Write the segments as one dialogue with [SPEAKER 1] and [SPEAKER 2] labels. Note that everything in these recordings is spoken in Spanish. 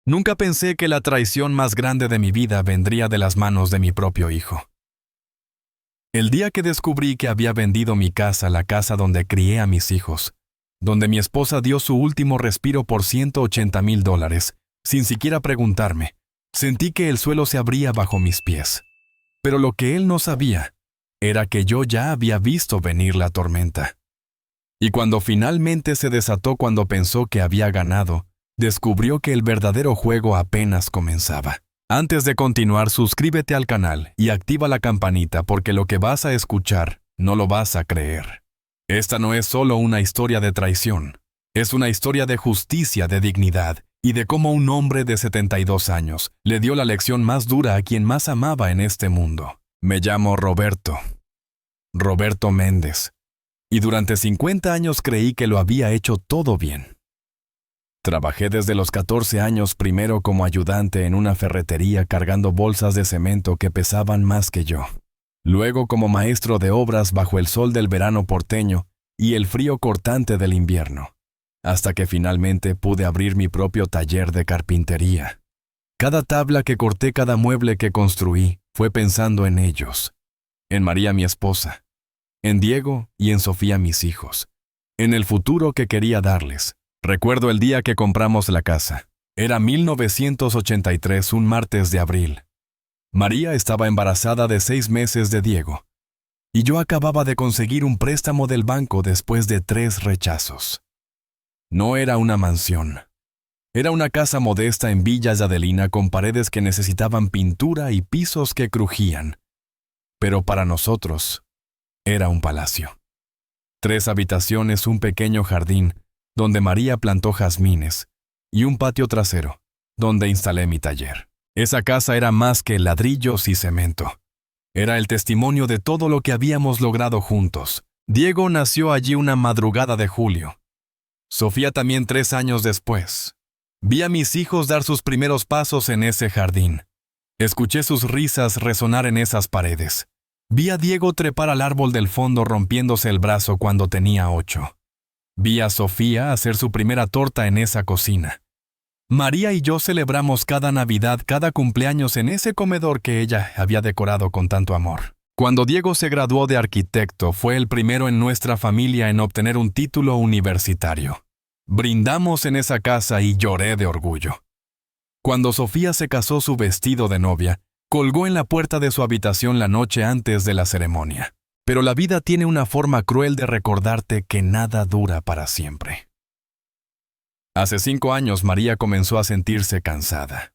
[SPEAKER 1] Nunca pensé que la traición más grande de mi vida vendría de las manos de mi propio hijo. El día que descubrí que había vendido mi casa, la casa donde crié a mis hijos, donde mi esposa dio su último respiro por $180,000, sin siquiera preguntarme, sentí que el suelo se abría bajo mis pies. Pero lo que él no sabía era que yo ya había visto venir la tormenta. Y cuando finalmente se desató cuando pensó que había ganado, descubrió que el verdadero juego apenas comenzaba. Antes de continuar, suscríbete al canal y activa la campanita porque lo que vas a escuchar no lo vas a creer. Esta no es solo una historia de traición, es una historia de justicia, de dignidad y de cómo un hombre de 72 años le dio la lección más dura a quien más amaba en este mundo. Me llamo Roberto Méndez, y durante 50 años creí que lo había hecho todo bien. Trabajé desde los 14 años primero como ayudante en una ferretería cargando bolsas de cemento que pesaban más que yo. Luego como maestro de obras bajo el sol del verano porteño y el frío cortante del invierno, hasta que finalmente pude abrir mi propio taller de carpintería. Cada tabla que corté, cada mueble que construí, fue pensando en ellos, en María mi esposa, en Diego y en Sofía mis hijos, en el futuro que quería darles. Recuerdo el día que compramos la casa. Era 1983, un martes de abril. María estaba embarazada de 6 meses de Diego, y yo acababa de conseguir un préstamo del banco después de 3 rechazos. No era una mansión. Era una casa modesta en Villa Adelina con paredes que necesitaban pintura y pisos que crujían. Pero para nosotros, era un palacio. 3 habitaciones, un pequeño jardín, donde María plantó jazmines, y un patio trasero, donde instalé mi taller. Esa casa era más que ladrillos y cemento. Era el testimonio de todo lo que habíamos logrado juntos. Diego nació allí una madrugada de julio. Sofía también 3 años después. Vi a mis hijos dar sus primeros pasos en ese jardín. Escuché sus risas resonar en esas paredes. Vi a Diego trepar al árbol del fondo rompiéndose el brazo cuando tenía 8. Vi a Sofía hacer su primera torta en esa cocina. María y yo celebramos cada Navidad, cada cumpleaños en ese comedor que ella había decorado con tanto amor. Cuando Diego se graduó de arquitecto, fue el primero en nuestra familia en obtener un título universitario. Brindamos en esa casa y lloré de orgullo. Cuando Sofía se casó, su vestido de novia colgó en la puerta de su habitación la noche antes de la ceremonia. Pero la vida tiene una forma cruel de recordarte que nada dura para siempre. Hace 5 años María comenzó a sentirse cansada.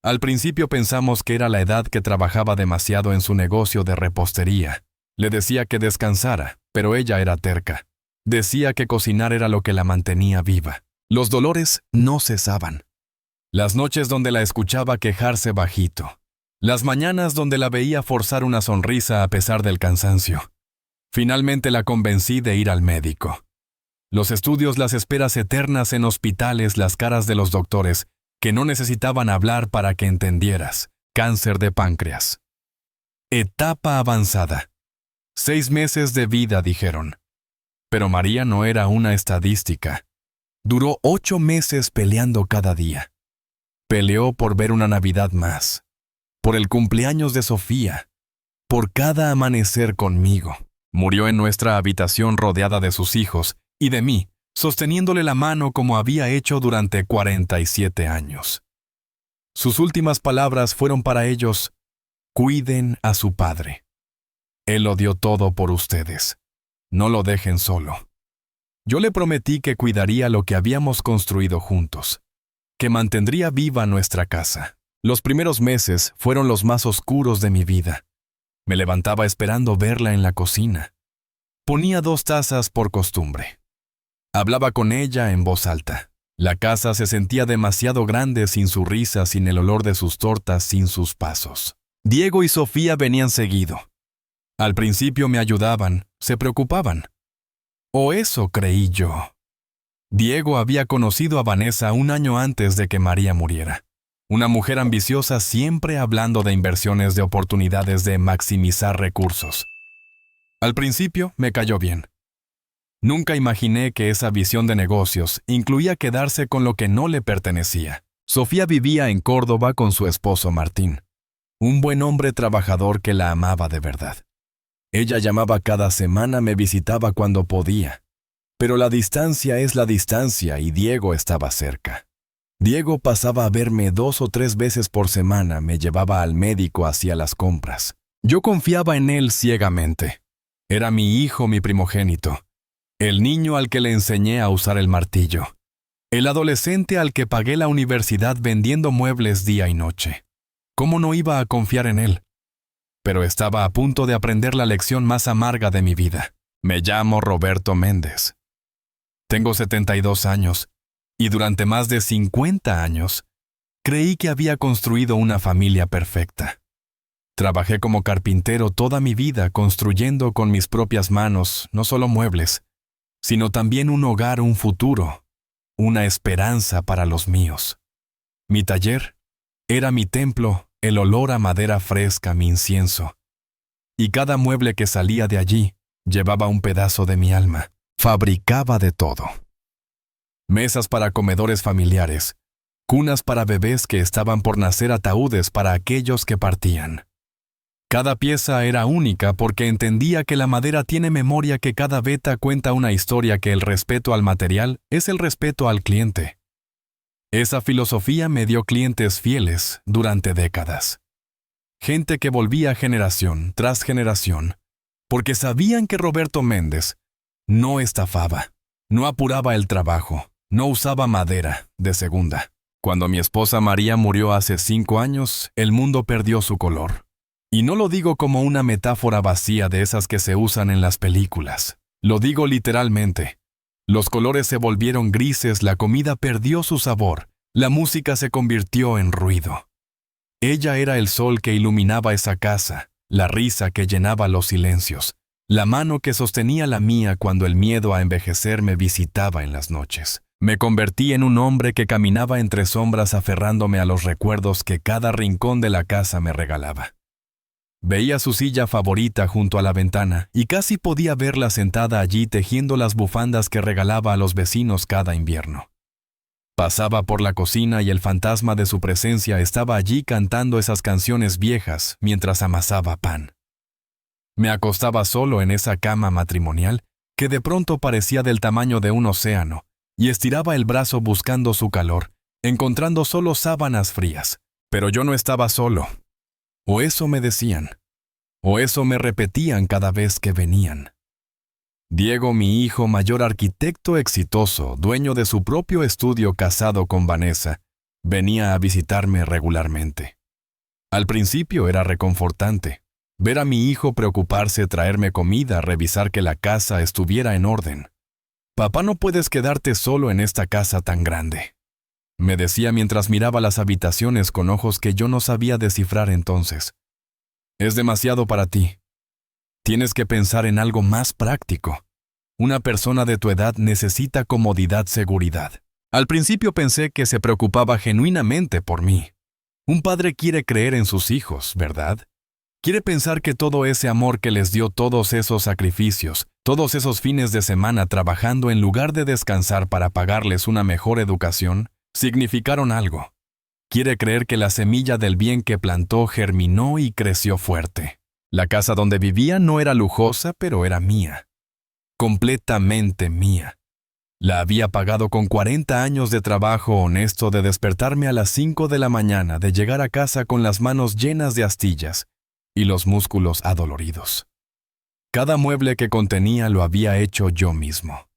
[SPEAKER 1] Al principio pensamos que era la edad, que trabajaba demasiado en su negocio de repostería. Le decía que descansara, pero ella era terca. Decía que cocinar era lo que la mantenía viva. Los dolores no cesaban. Las noches donde la escuchaba quejarse bajito. Las mañanas donde la veía forzar una sonrisa a pesar del cansancio. Finalmente la convencí de ir al médico. Los estudios, las esperas eternas en hospitales, las caras de los doctores, que no necesitaban hablar para que entendieras. Cáncer de páncreas. Etapa avanzada. 6 meses de vida, dijeron. Pero María no era una estadística. Duró 8 meses peleando cada día. Peleó por ver una Navidad más. Por el cumpleaños de Sofía, por cada amanecer conmigo. Murió en nuestra habitación rodeada de sus hijos y de mí, sosteniéndole la mano como había hecho durante 47 años. Sus últimas palabras fueron para ellos: cuiden a su padre. Él lo dio todo por ustedes. No lo dejen solo. Yo le prometí que cuidaría lo que habíamos construido juntos, que mantendría viva nuestra casa. Los primeros meses fueron los más oscuros de mi vida. Me levantaba esperando verla en la cocina. Ponía 2 tazas por costumbre. Hablaba con ella en voz alta. La casa se sentía demasiado grande sin su risa, sin el olor de sus tortas, sin sus pasos. Diego y Sofía venían seguido. Al principio me ayudaban, se preocupaban. O eso creí yo. Diego había conocido a Vanessa 1 año antes de que María muriera. Una mujer ambiciosa, siempre hablando de inversiones, de oportunidades, de maximizar recursos. Al principio me cayó bien. Nunca imaginé que esa visión de negocios incluía quedarse con lo que no le pertenecía. Sofía vivía en Córdoba con su esposo Martín, un buen hombre trabajador que la amaba de verdad. Ella llamaba cada semana, me visitaba cuando podía. Pero la distancia es la distancia y Diego estaba cerca. Diego pasaba a verme 2 o 3 veces por semana, me llevaba al médico, hacía las compras. Yo confiaba en él ciegamente. Era mi hijo, mi primogénito. El niño al que le enseñé a usar el martillo. El adolescente al que pagué la universidad vendiendo muebles día y noche. ¿Cómo no iba a confiar en él? Pero estaba a punto de aprender la lección más amarga de mi vida. Me llamo Roberto Méndez. Tengo 72 años, y durante más de 50 años, creí que había construido una familia perfecta. Trabajé como carpintero toda mi vida, construyendo con mis propias manos no solo muebles, sino también un hogar, un futuro, una esperanza para los míos. Mi taller era mi templo, el olor a madera fresca, mi incienso. Y cada mueble que salía de allí llevaba un pedazo de mi alma. Fabricaba de todo. Mesas para comedores familiares, cunas para bebés que estaban por nacer, ataúdes para aquellos que partían. Cada pieza era única porque entendía que la madera tiene memoria, que cada veta cuenta una historia, que el respeto al material es el respeto al cliente. Esa filosofía me dio clientes fieles durante décadas. Gente que volvía generación tras generación, porque sabían que Roberto Méndez no estafaba, no apuraba el trabajo, no usaba madera de segunda. Cuando mi esposa María murió hace 5 años, el mundo perdió su color. Y no lo digo como una metáfora vacía de esas que se usan en las películas. Lo digo literalmente. Los colores se volvieron grises, la comida perdió su sabor, la música se convirtió en ruido. Ella era el sol que iluminaba esa casa, la risa que llenaba los silencios, la mano que sostenía la mía cuando el miedo a envejecer me visitaba en las noches. Me convertí en un hombre que caminaba entre sombras aferrándome a los recuerdos que cada rincón de la casa me regalaba. Veía su silla favorita junto a la ventana y casi podía verla sentada allí tejiendo las bufandas que regalaba a los vecinos cada invierno. Pasaba por la cocina y el fantasma de su presencia estaba allí cantando esas canciones viejas mientras amasaba pan. Me acostaba solo en esa cama matrimonial que de pronto parecía del tamaño de un océano y estiraba el brazo buscando su calor, encontrando solo sábanas frías. Pero yo no estaba solo. O eso me decían, o eso me repetían cada vez que venían. Diego, mi hijo mayor, arquitecto exitoso, dueño de su propio estudio, casado con Vanessa, venía a visitarme regularmente. Al principio era reconfortante ver a mi hijo preocuparse, traerme comida, revisar que la casa estuviera en orden. «Papá, no puedes quedarte solo en esta casa tan grande», me decía mientras miraba las habitaciones con ojos que yo no sabía descifrar entonces. «Es demasiado para ti. Tienes que pensar en algo más práctico. Una persona de tu edad necesita comodidad, seguridad». Al principio pensé que se preocupaba genuinamente por mí. Un padre quiere creer en sus hijos, ¿verdad? Quiere pensar que todo ese amor que les dio, todos esos sacrificios, todos esos fines de semana trabajando en lugar de descansar para pagarles una mejor educación, significaron algo. Quiere creer que la semilla del bien que plantó germinó y creció fuerte. La casa donde vivía no era lujosa, pero era mía. Completamente mía. La había pagado con 40 años de trabajo honesto, de despertarme a las 5 de la mañana, de llegar a casa con las manos llenas de astillas y los músculos adoloridos. Cada mueble que contenía lo había hecho yo mismo.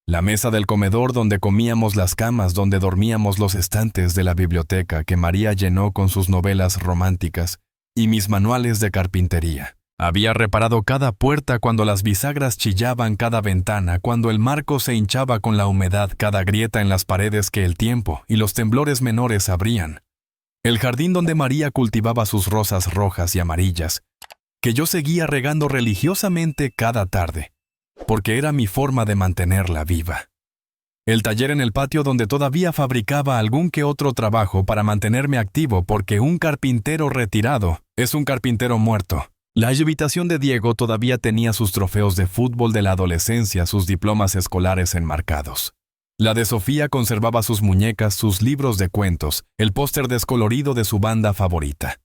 [SPEAKER 1] La mesa del comedor donde comíamos, las camas donde dormíamos, los estantes de la biblioteca que María llenó con sus novelas románticas y mis manuales de carpintería. Había reparado cada puerta cuando las bisagras chillaban, cada ventana cuando el marco se hinchaba con la humedad, cada grieta en las paredes que el tiempo y los temblores menores abrían. El jardín donde María cultivaba sus rosas rojas y amarillas, que yo seguía regando religiosamente cada tarde, porque era mi forma de mantenerla viva. El taller en el patio donde todavía fabricaba algún que otro trabajo para mantenerme activo, porque un carpintero retirado es un carpintero muerto. La habitación de Diego todavía tenía sus trofeos de fútbol de la adolescencia, sus diplomas escolares enmarcados. La de Sofía conservaba sus muñecas, sus libros de cuentos, el póster descolorido de su banda favorita.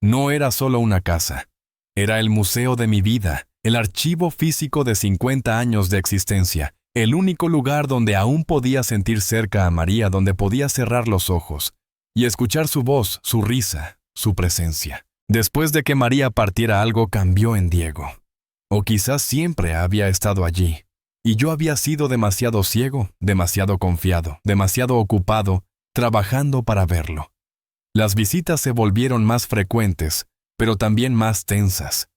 [SPEAKER 1] No era solo una casa. Era el museo de mi vida, el archivo físico de 50 años de existencia, el único lugar donde aún podía sentir cerca a María, donde podía cerrar los ojos y escuchar su voz, su risa, su presencia. Después de que María partiera, algo cambió en Diego. O quizás siempre había estado allí, y yo había sido demasiado ciego, demasiado confiado, demasiado ocupado, trabajando para verlo. Las visitas se volvieron más frecuentes, pero también más tensas.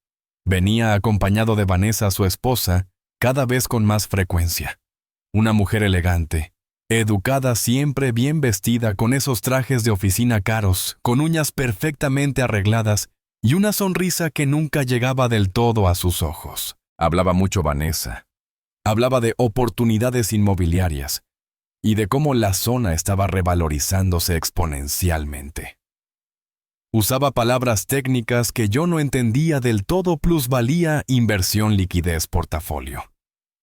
[SPEAKER 1] Venía acompañado de Vanessa, su esposa, cada vez con más frecuencia. Una mujer elegante, educada, siempre bien vestida, con esos trajes de oficina caros, con uñas perfectamente arregladas y una sonrisa que nunca llegaba del todo a sus ojos. Hablaba mucho Vanessa. Hablaba de oportunidades inmobiliarias y de cómo la zona estaba revalorizándose exponencialmente. Usaba palabras técnicas que yo no entendía del todo: plusvalía, inversión, liquidez, portafolio.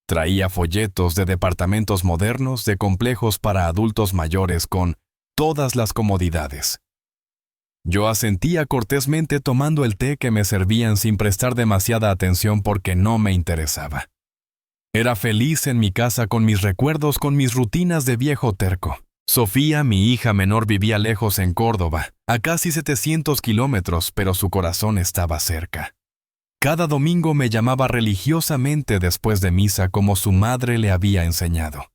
[SPEAKER 1] Traía folletos de departamentos modernos, de complejos para adultos mayores con todas las comodidades. Yo asentía cortésmente tomando el té que me servían sin prestar demasiada atención porque no me interesaba. Era feliz en mi casa con mis recuerdos, con mis rutinas de viejo terco. Sofía, mi hija menor, vivía lejos en Córdoba, a casi 700 kilómetros, pero su corazón estaba cerca. Cada domingo me llamaba religiosamente después de misa, como su madre le había enseñado.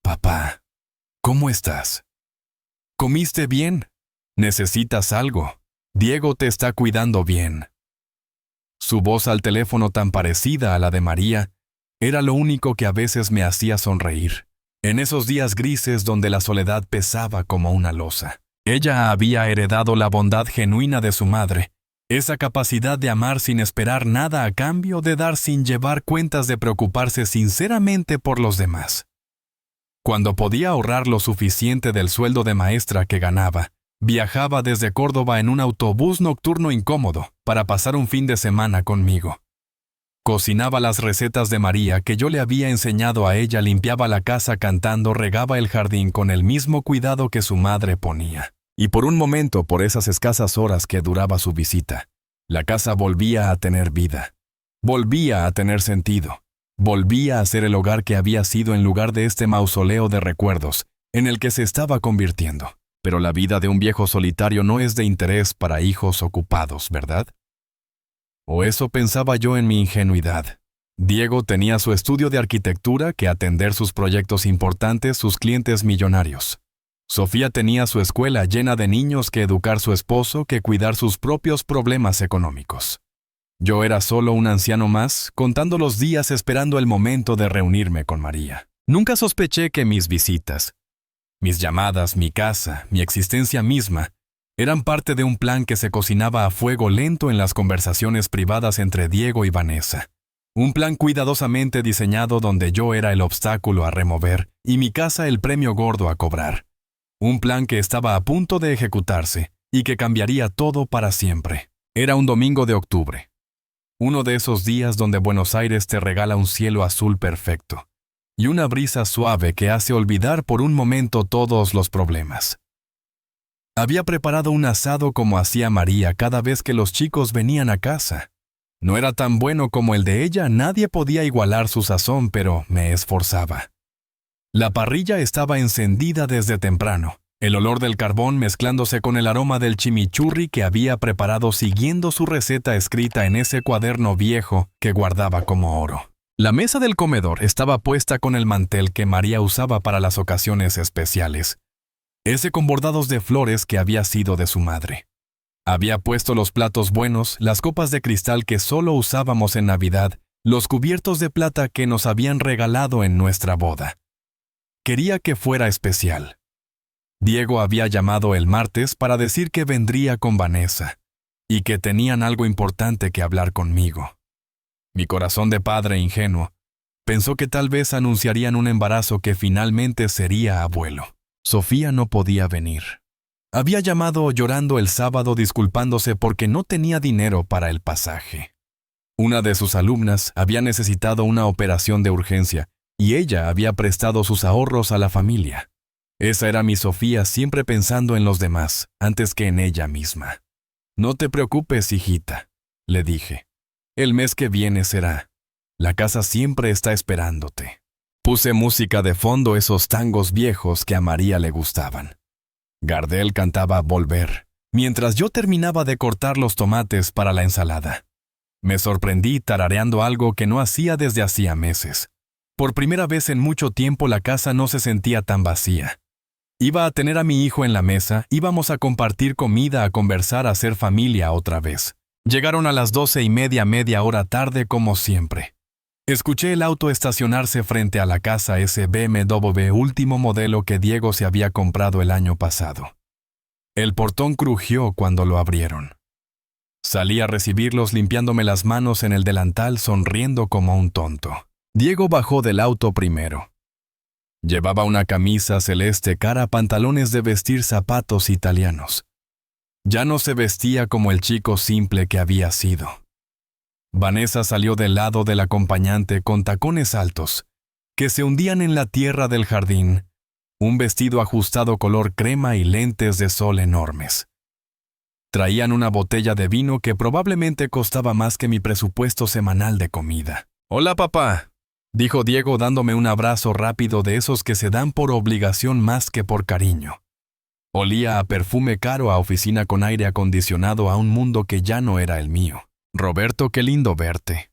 [SPEAKER 1] Papá, ¿cómo estás? ¿Comiste bien? ¿Necesitas algo? Diego te está cuidando bien. Su voz al teléfono, tan parecida a la de María, era lo único que a veces me hacía sonreír. En esos días grises donde la soledad pesaba como una losa. Ella había heredado la bondad genuina de su madre, esa capacidad de amar sin esperar nada a cambio, de dar sin llevar cuentas, de preocuparse sinceramente por los demás. Cuando podía ahorrar lo suficiente del sueldo de maestra que ganaba, viajaba desde Córdoba en un autobús nocturno incómodo para pasar un fin de semana conmigo. Cocinaba las recetas de María que yo le había enseñado a ella, limpiaba la casa cantando, regaba el jardín con el mismo cuidado que su madre ponía. Y por un momento, por esas escasas horas que duraba su visita, la casa volvía a tener vida, volvía a tener sentido, volvía a ser el hogar que había sido en lugar de este mausoleo de recuerdos en el que se estaba convirtiendo. Pero la vida de un viejo solitario no es de interés para hijos ocupados, ¿verdad? O eso pensaba yo en mi ingenuidad. Diego tenía su estudio de arquitectura que atender, sus proyectos importantes, sus clientes millonarios. Sofía tenía su escuela llena de niños que educar, su esposo que cuidar, sus propios problemas económicos. Yo era solo un anciano más, contando los días esperando el momento de reunirme con María. Nunca sospeché que mis visitas, mis llamadas, mi casa, mi existencia misma, eran parte de un plan que se cocinaba a fuego lento en las conversaciones privadas entre Diego y Vanessa. Un plan cuidadosamente diseñado donde yo era el obstáculo a remover y mi casa el premio gordo a cobrar. Un plan que estaba a punto de ejecutarse y que cambiaría todo para siempre. Era un domingo de octubre. Uno de esos días donde Buenos Aires te regala un cielo azul perfecto y una brisa suave que hace olvidar por un momento todos los problemas. Había preparado un asado como hacía María cada vez que los chicos venían a casa. No era tan bueno como el de ella, nadie podía igualar su sazón, pero me esforzaba. La parrilla estaba encendida desde temprano, el olor del carbón mezclándose con el aroma del chimichurri que había preparado siguiendo su receta escrita en ese cuaderno viejo que guardaba como oro. La mesa del comedor estaba puesta con el mantel que María usaba para las ocasiones especiales, ese con bordados de flores que había sido de su madre. Había puesto los platos buenos, las copas de cristal que solo usábamos en Navidad, los cubiertos de plata que nos habían regalado en nuestra boda. Quería que fuera especial. Diego había llamado el martes para decir que vendría con Vanessa y que tenían algo importante que hablar conmigo. Mi corazón de padre ingenuo pensó que tal vez anunciarían un embarazo, que finalmente sería abuelo. Sofía no podía venir. Había llamado llorando el sábado disculpándose porque no tenía dinero para el pasaje. Una de sus alumnas había necesitado una operación de urgencia y ella había prestado sus ahorros a la familia. Esa era mi Sofía, siempre pensando en los demás, antes que en ella misma. «No te preocupes, hijita», le dije. «El mes que viene será. La casa siempre está esperándote». Puse música de fondo, esos tangos viejos que a María le gustaban. Gardel cantaba Volver, mientras yo terminaba de cortar los tomates para la ensalada. Me sorprendí tarareando algo que no hacía desde hacía meses. Por primera vez en mucho tiempo la casa no se sentía tan vacía. Iba a tener a mi hijo en la mesa, íbamos a compartir comida, a conversar, a ser familia otra vez. Llegaron a las 12:30, media hora tarde como siempre. Escuché el auto estacionarse frente a la casa, ese BMW último modelo que Diego se había comprado el año pasado. El portón crujió cuando lo abrieron. Salí a recibirlos limpiándome las manos en el delantal, sonriendo como un tonto. Diego bajó del auto primero. Llevaba una camisa celeste cara, pantalones de vestir, zapatos italianos. Ya no se vestía como el chico simple que había sido. Vanessa salió del lado del acompañante con tacones altos, que se hundían en la tierra del jardín, un vestido ajustado color crema y lentes de sol enormes. Traían una botella de vino que probablemente costaba más que mi presupuesto semanal de comida. «Hola, papá», dijo Diego dándome un abrazo rápido de esos que se dan por obligación más que por cariño. Olía a perfume caro, a oficina con aire acondicionado, a un mundo que ya no era el mío. «Roberto, qué lindo verte»,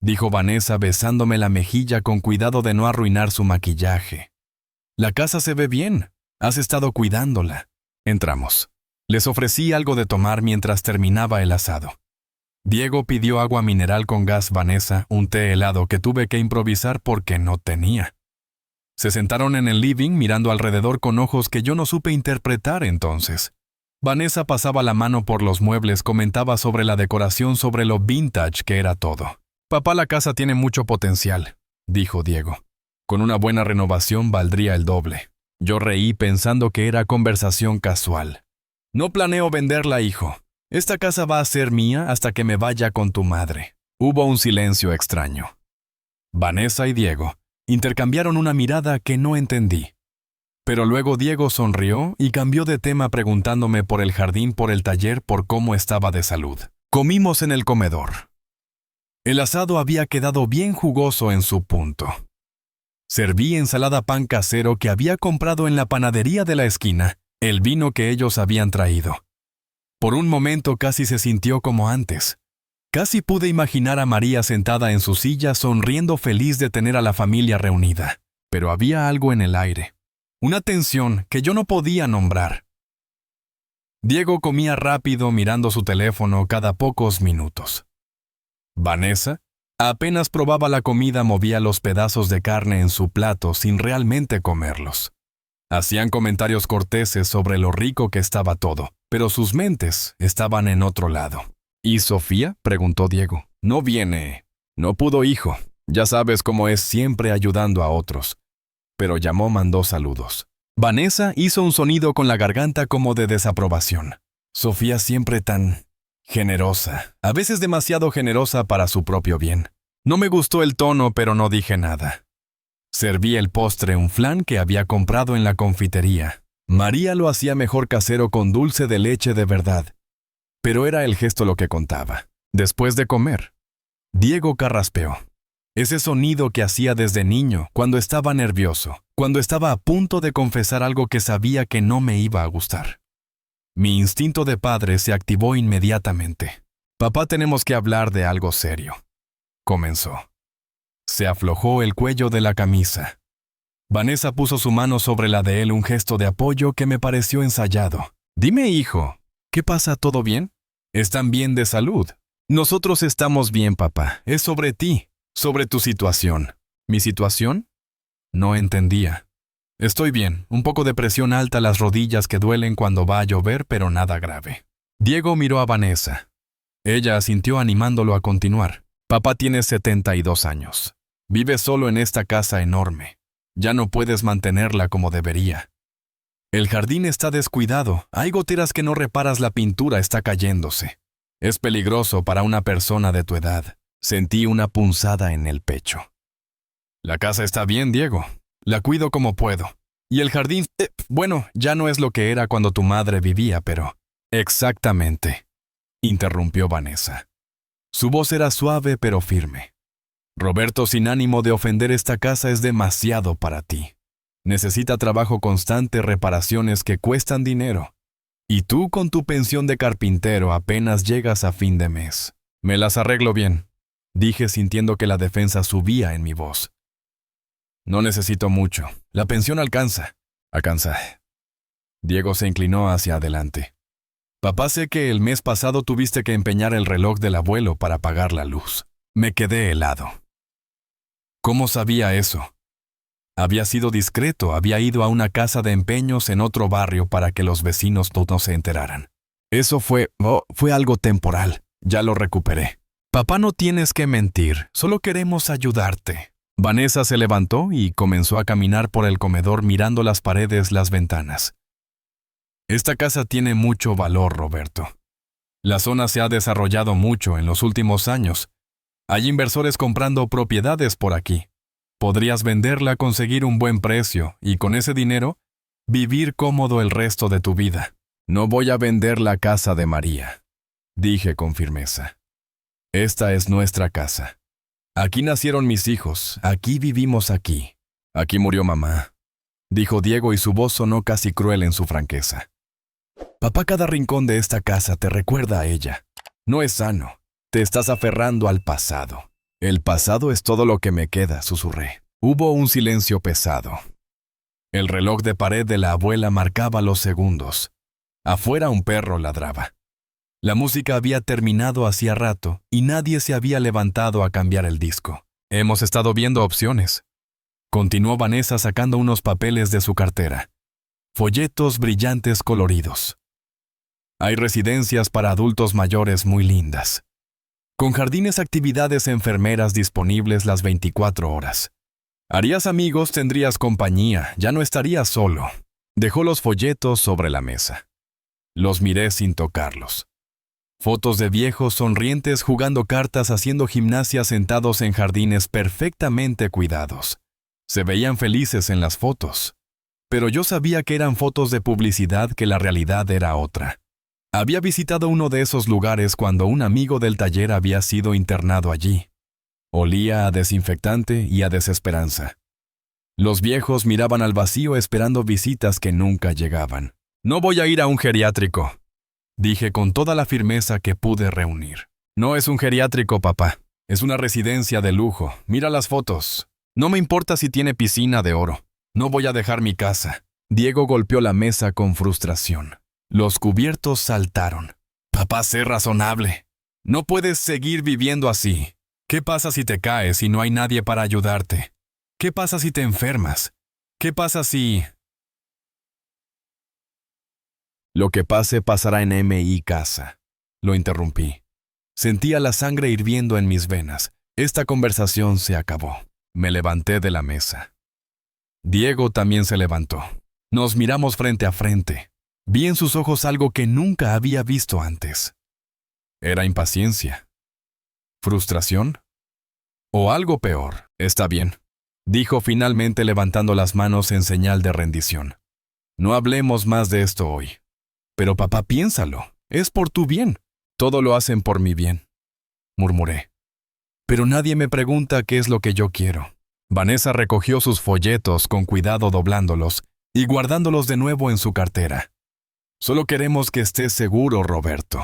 [SPEAKER 1] dijo Vanessa besándome la mejilla con cuidado de no arruinar su maquillaje. «La casa se ve bien. Has estado cuidándola». Entramos. Les ofrecí algo de tomar mientras terminaba el asado. Diego pidió agua mineral con gas, Vanessa un té helado que tuve que improvisar porque no tenía. Se sentaron en el living mirando alrededor con ojos que yo no supe interpretar entonces. Vanessa pasaba la mano por los muebles, comentaba sobre la decoración, sobre lo vintage que era todo. «Papá, la casa tiene mucho potencial», dijo Diego. «Con una buena renovación valdría el doble». Yo reí pensando que era conversación casual. «No planeo venderla, hijo. Esta casa va a ser mía hasta que me vaya con tu madre». Hubo un silencio extraño. Vanessa y Diego intercambiaron una mirada que no entendí. Pero luego Diego sonrió y cambió de tema preguntándome por el jardín, por el taller, por cómo estaba de salud. Comimos en el comedor. El asado había quedado bien jugoso en su punto. Serví ensalada, pan casero que había comprado en la panadería de la esquina, el vino que ellos habían traído. Por un momento casi se sintió como antes. Casi pude imaginar a María sentada en su silla sonriendo, feliz de tener a la familia reunida. Pero había algo en el aire. Una tensión que yo no podía nombrar. Diego comía rápido mirando su teléfono cada pocos minutos. Vanessa apenas probaba la comida, movía los pedazos de carne en su plato sin realmente comerlos. Hacían comentarios corteses sobre lo rico que estaba todo, pero sus mentes estaban en otro lado. «¿Y Sofía?», preguntó Diego. «No viene. No pudo, hijo. Ya sabes cómo es, siempre ayudando a otros». Pero llamó, mandó saludos. Vanessa hizo un sonido con la garganta como de desaprobación. «Sofía siempre tan generosa, a veces demasiado generosa para su propio bien». No me gustó el tono, pero no dije nada. Serví el postre, un flan que había comprado en la confitería. María lo hacía mejor casero con dulce de leche de verdad. Pero era el gesto lo que contaba. Después de comer, Diego carraspeó. Ese sonido que hacía desde niño, cuando estaba nervioso, cuando estaba a punto de confesar algo que sabía que no me iba a gustar. Mi instinto de padre se activó inmediatamente. «Papá, tenemos que hablar de algo serio», comenzó. Se aflojó el cuello de la camisa. Vanessa puso su mano sobre la de él, un gesto de apoyo que me pareció ensayado. «Dime, hijo, ¿qué pasa? ¿Todo bien?» «Están bien de salud». «Nosotros estamos bien, papá. Es sobre ti, sobre tu situación». «¿Mi situación?» No entendía. «Estoy bien, un poco de presión alta, las rodillas que duelen cuando va a llover, pero nada grave». Diego miró a Vanessa. Ella asintió animándolo a continuar. «Papá tiene 72 años. Vive solo en esta casa enorme. Ya no puedes mantenerla como debería. El jardín está descuidado, hay goteras que no reparas, la pintura está cayéndose. Es peligroso para una persona de tu edad». Sentí una punzada en el pecho. La casa está bien, Diego. La cuido como puedo. Y el jardín, bueno, ya no es lo que era cuando tu madre vivía, pero... Exactamente, interrumpió Vanessa. Su voz era suave pero firme. Roberto, sin ánimo de ofender, esta casa es demasiado para ti. Necesita trabajo constante, reparaciones que cuestan dinero. Y tú con tu pensión de carpintero apenas llegas a fin de mes. Me las arreglo bien, dije sintiendo que la defensa subía en mi voz. No necesito mucho. La pensión alcanza. Alcanza. Diego se inclinó hacia adelante. Papá, sé que el mes pasado tuviste que empeñar el reloj del abuelo para pagar la luz. Me quedé helado. ¿Cómo sabía eso? Había sido discreto, había ido a una casa de empeños en otro barrio para que los vecinos no se enteraran. Eso fue algo temporal. Ya lo recuperé. Papá, no tienes que mentir, solo queremos ayudarte. Vanessa se levantó y comenzó a caminar por el comedor mirando las paredes, las ventanas. Esta casa tiene mucho valor, Roberto. La zona se ha desarrollado mucho en los últimos años. Hay inversores comprando propiedades por aquí. Podrías venderla, conseguir un buen precio y con ese dinero, vivir cómodo el resto de tu vida. No voy a vender la casa de María, dije con firmeza. Esta es nuestra casa. Aquí nacieron mis hijos, aquí vivimos aquí. Aquí murió mamá, dijo Diego y su voz sonó casi cruel en su franqueza. Papá, cada rincón de esta casa te recuerda a ella. No es sano. Te estás aferrando al pasado. El pasado es todo lo que me queda, susurré. Hubo un silencio pesado. El reloj de pared de la abuela marcaba los segundos. Afuera un perro ladraba. La música había terminado hacía rato y nadie se había levantado a cambiar el disco. Hemos estado viendo opciones. Continuó Vanessa sacando unos papeles de su cartera. Folletos brillantes coloridos. Hay residencias para adultos mayores muy lindas. Con jardines, actividades, enfermeras disponibles las 24 horas. Harías amigos, tendrías compañía, ya no estarías solo. Dejó los folletos sobre la mesa. Los miré sin tocarlos. Fotos de viejos sonrientes jugando cartas, haciendo gimnasia sentados en jardines perfectamente cuidados. Se veían felices en las fotos. Pero yo sabía que eran fotos de publicidad, que la realidad era otra. Había visitado uno de esos lugares cuando un amigo del taller había sido internado allí. Olía a desinfectante y a desesperanza. Los viejos miraban al vacío esperando visitas que nunca llegaban. No voy a ir a un geriátrico, dije con toda la firmeza que pude reunir. No es un geriátrico, papá. Es una residencia de lujo. Mira las fotos. No me importa si tiene piscina de oro. No voy a dejar mi casa. Diego golpeó la mesa con frustración. Los cubiertos saltaron. Papá, sé razonable. No puedes seguir viviendo así. ¿Qué pasa si te caes y no hay nadie para ayudarte? ¿Qué pasa si te enfermas? ¿Qué pasa si...? Lo que pase pasará en M.I. casa. Lo interrumpí. Sentía la sangre hirviendo en mis venas. Esta conversación se acabó. Me levanté de la mesa. Diego también se levantó. Nos miramos frente a frente. Vi en sus ojos algo que nunca había visto antes. ¿Era impaciencia? ¿Frustración? ¿O algo peor? Está bien, dijo finalmente levantando las manos en señal de rendición. No hablemos más de esto hoy. Pero papá, piénsalo. Es por tu bien. Todo lo hacen por mi bien, murmuré. Pero nadie me pregunta qué es lo que yo quiero. Vanessa recogió sus folletos con cuidado, doblándolos y guardándolos de nuevo en su cartera. Solo queremos que estés seguro, Roberto.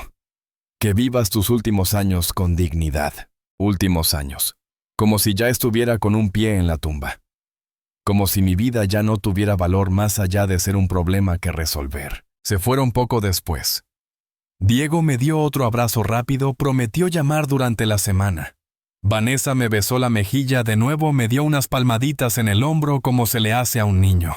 [SPEAKER 1] Que vivas tus últimos años con dignidad. Últimos años. Como si ya estuviera con un pie en la tumba. Como si mi vida ya no tuviera valor más allá de ser un problema que resolver. Se fueron poco después. Diego me dio otro abrazo rápido, prometió llamar durante la semana. Vanessa me besó la mejilla de nuevo, me dio unas palmaditas en el hombro como se le hace a un niño.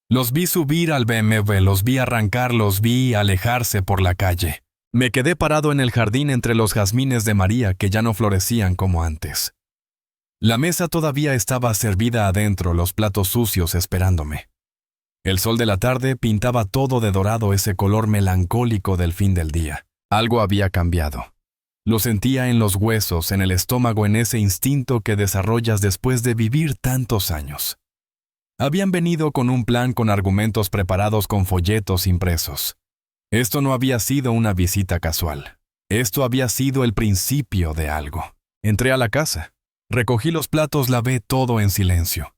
[SPEAKER 1] Los vi subir al BMW, los vi arrancar, los vi alejarse por la calle. Me quedé parado en el jardín entre los jazmines de María que ya no florecían como antes. La mesa todavía estaba servida adentro, los platos sucios esperándome. El sol de la tarde pintaba todo de dorado, ese color melancólico del fin del día. Algo había cambiado. Lo sentía en los huesos, en el estómago, en ese instinto que desarrollas después de vivir tantos años. Habían venido con un plan, con argumentos preparados, con folletos impresos. Esto no había sido una visita casual. Esto había sido el principio de algo. Entré a la casa. Recogí los platos, lavé todo en silencio.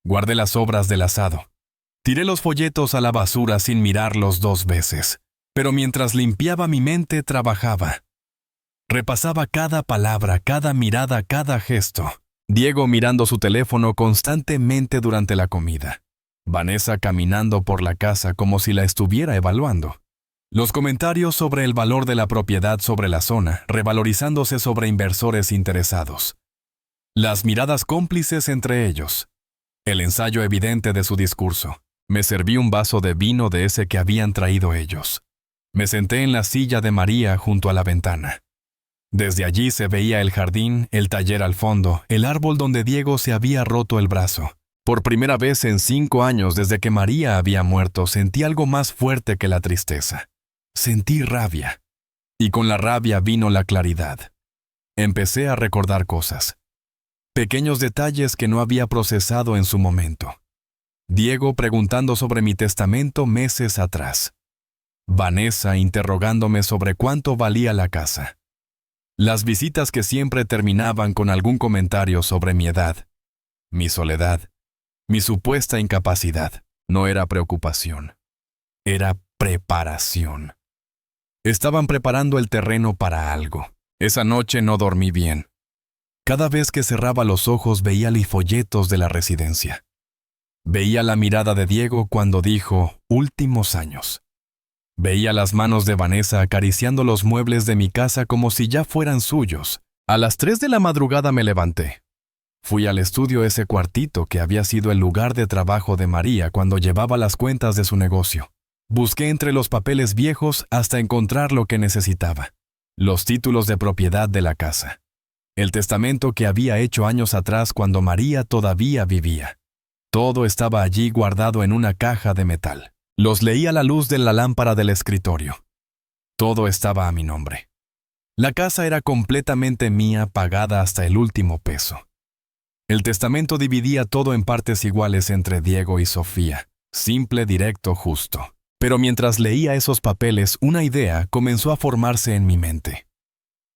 [SPEAKER 1] Guardé las sobras del asado. Tiré los folletos a la basura sin mirarlos 2 veces. Pero mientras limpiaba mi mente, trabajaba. Repasaba cada palabra, cada mirada, cada gesto. Diego mirando su teléfono constantemente durante la comida. Vanessa caminando por la casa como si la estuviera evaluando. Los comentarios sobre el valor de la propiedad sobre la zona, revalorizándose sobre inversores interesados. Las miradas cómplices entre ellos. El ensayo evidente de su discurso. Me serví un vaso de vino de ese que habían traído ellos. Me senté en la silla de María junto a la ventana. Desde allí se veía el jardín, el taller al fondo, el árbol donde Diego se había roto el brazo. Por primera vez en 5 años desde que María había muerto, sentí algo más fuerte que la tristeza. Sentí rabia. Y con la rabia vino la claridad. Empecé a recordar cosas. Pequeños detalles que no había procesado en su momento. Diego preguntando sobre mi testamento meses atrás. Vanessa interrogándome sobre cuánto valía la casa. Las visitas que siempre terminaban con algún comentario sobre mi edad, mi soledad, mi supuesta incapacidad. No era preocupación, era preparación. Estaban preparando el terreno para algo. Esa noche no dormí bien. Cada vez que cerraba los ojos veía los folletos de la residencia. Veía la mirada de Diego cuando dijo últimos años. Veía las manos de Vanessa acariciando los muebles de mi casa como si ya fueran suyos. A las 3 de la madrugada me levanté. Fui al estudio, ese cuartito que había sido el lugar de trabajo de María cuando llevaba las cuentas de su negocio. Busqué entre los papeles viejos hasta encontrar lo que necesitaba. Los títulos de propiedad de la casa. El testamento que había hecho años atrás cuando María todavía vivía. Todo estaba allí guardado en una caja de metal. Los leí a la luz de la lámpara del escritorio. Todo estaba a mi nombre. La casa era completamente mía, pagada hasta el último peso. El testamento dividía todo en partes iguales entre Diego y Sofía. Simple, directo, justo. Pero mientras leía esos papeles, una idea comenzó a formarse en mi mente.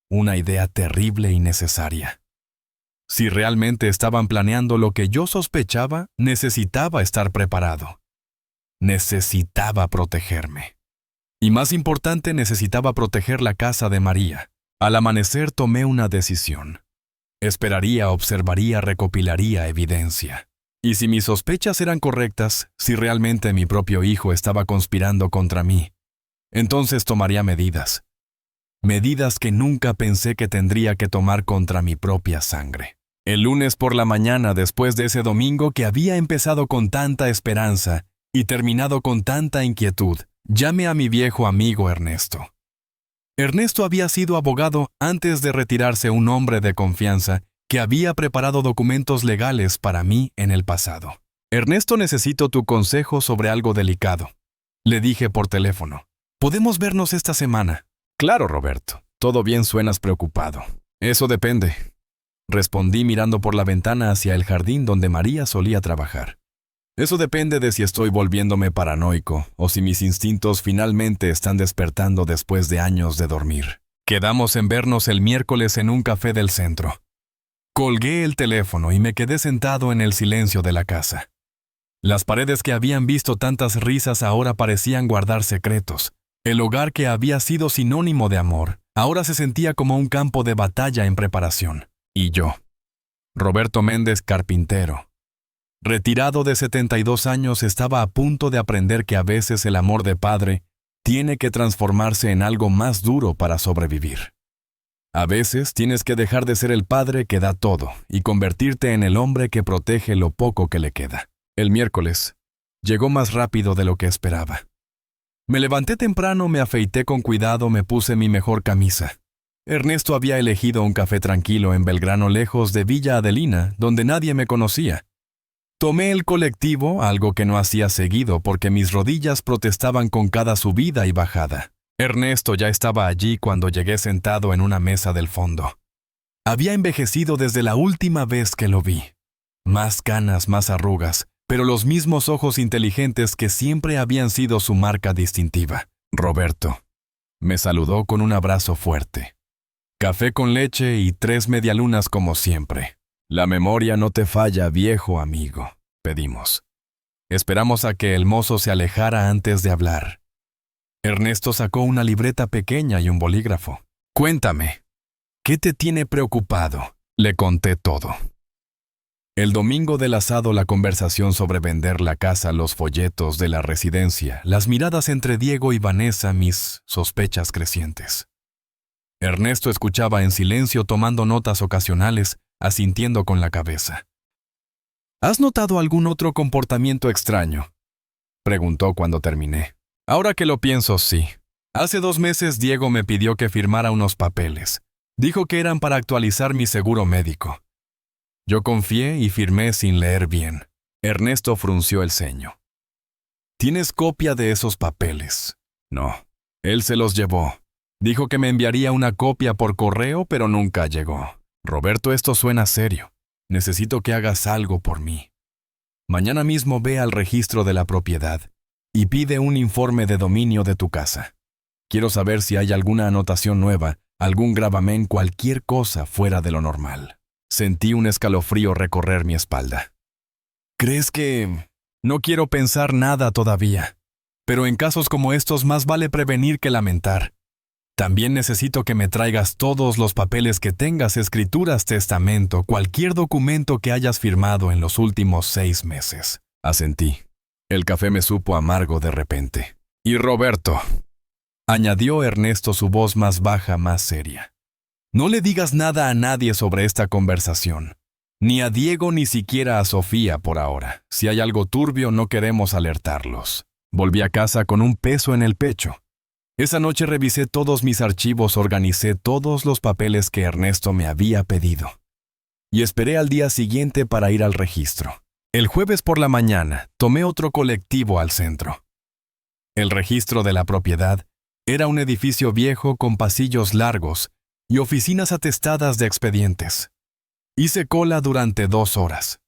[SPEAKER 1] Una idea terrible y necesaria. Si realmente estaban planeando lo que yo sospechaba, necesitaba estar preparado. Necesitaba protegerme. Y más importante, necesitaba proteger la casa de María. Al amanecer tomé una decisión. Esperaría, observaría, recopilaría evidencia. Y si mis sospechas eran correctas, si realmente mi propio hijo estaba conspirando contra mí, entonces tomaría medidas. Medidas que nunca pensé que tendría que tomar contra mi propia sangre. El lunes por la mañana, después de ese domingo que había empezado con tanta esperanza, y terminado con tanta inquietud, llamé a mi viejo amigo Ernesto. Ernesto había sido abogado antes de retirarse, un hombre de confianza que había preparado documentos legales para mí en el pasado. Ernesto, necesito tu consejo sobre algo delicado. Le dije por teléfono. ¿Podemos vernos esta semana? Claro, Roberto. Todo bien, suenas preocupado. Eso depende. Respondí mirando por la ventana hacia el jardín donde María solía trabajar. Eso depende de si estoy volviéndome paranoico o si mis instintos finalmente están despertando después de años de dormir. Quedamos en vernos el miércoles en un café del centro. Colgué el teléfono y me quedé sentado en el silencio de la casa. Las paredes que habían visto tantas risas ahora parecían guardar secretos. El hogar que había sido sinónimo de amor, ahora se sentía como un campo de batalla en preparación. Y yo, Roberto Méndez, carpintero, retirado de 72 años, estaba a punto de aprender que a veces el amor de padre tiene que transformarse en algo más duro para sobrevivir. A veces tienes que dejar de ser el padre que da todo y convertirte en el hombre que protege lo poco que le queda. El miércoles llegó más rápido de lo que esperaba. Me levanté temprano, me afeité con cuidado, me puse mi mejor camisa. Ernesto había elegido un café tranquilo en Belgrano, lejos de Villa Adelina, donde nadie me conocía. Tomé el colectivo, algo que no hacía seguido porque mis rodillas protestaban con cada subida y bajada. Ernesto ya estaba allí cuando llegué sentado en una mesa del fondo. Había envejecido desde la última vez que lo vi. Más canas, más arrugas, pero los mismos ojos inteligentes que siempre habían sido su marca distintiva. Roberto. Me saludó con un abrazo fuerte. Café con leche y 3 medialunas como siempre. La memoria no te falla, viejo amigo, pedimos. Esperamos a que el mozo se alejara antes de hablar. Ernesto sacó una libreta pequeña y un bolígrafo. Cuéntame, ¿qué te tiene preocupado? Le conté todo. El domingo del asado, la conversación sobre vender la casa, los folletos de la residencia, las miradas entre Diego y Vanessa, mis sospechas crecientes. Ernesto escuchaba en silencio, tomando notas ocasionales, asintiendo con la cabeza. ¿Has notado algún otro comportamiento extraño?, preguntó cuando terminé. Ahora que lo pienso, sí. Hace 2 meses Diego me pidió que firmara unos papeles. Dijo que eran para actualizar mi seguro médico. Yo confié y firmé sin leer bien. Ernesto frunció el ceño. ¿Tienes copia de esos papeles? No. Él se los llevó. Dijo que me enviaría una copia por correo, pero nunca llegó. Roberto, esto suena serio. Necesito que hagas algo por mí. Mañana mismo ve al registro de la propiedad y pide un informe de dominio de tu casa. Quiero saber si hay alguna anotación nueva, algún gravamen, cualquier cosa fuera de lo normal. Sentí un escalofrío recorrer mi espalda. ¿Crees que...? No quiero pensar nada todavía, pero en casos como estos más vale prevenir que lamentar. También necesito que me traigas todos los papeles que tengas, escrituras, testamento, cualquier documento que hayas firmado en los últimos 6 meses. Asentí. El café me supo amargo de repente. Y Roberto, añadió Ernesto, su voz más baja, más seria. No le digas nada a nadie sobre esta conversación. Ni a Diego ni siquiera a Sofía por ahora. Si hay algo turbio, no queremos alertarlos. Volví a casa con un peso en el pecho. Esa noche revisé todos mis archivos, organicé todos los papeles que Ernesto me había pedido. Y esperé al día siguiente para ir al registro. El jueves por la mañana, tomé otro colectivo al centro. El registro de la propiedad era un edificio viejo con pasillos largos y oficinas atestadas de expedientes. Hice cola durante 2 horas.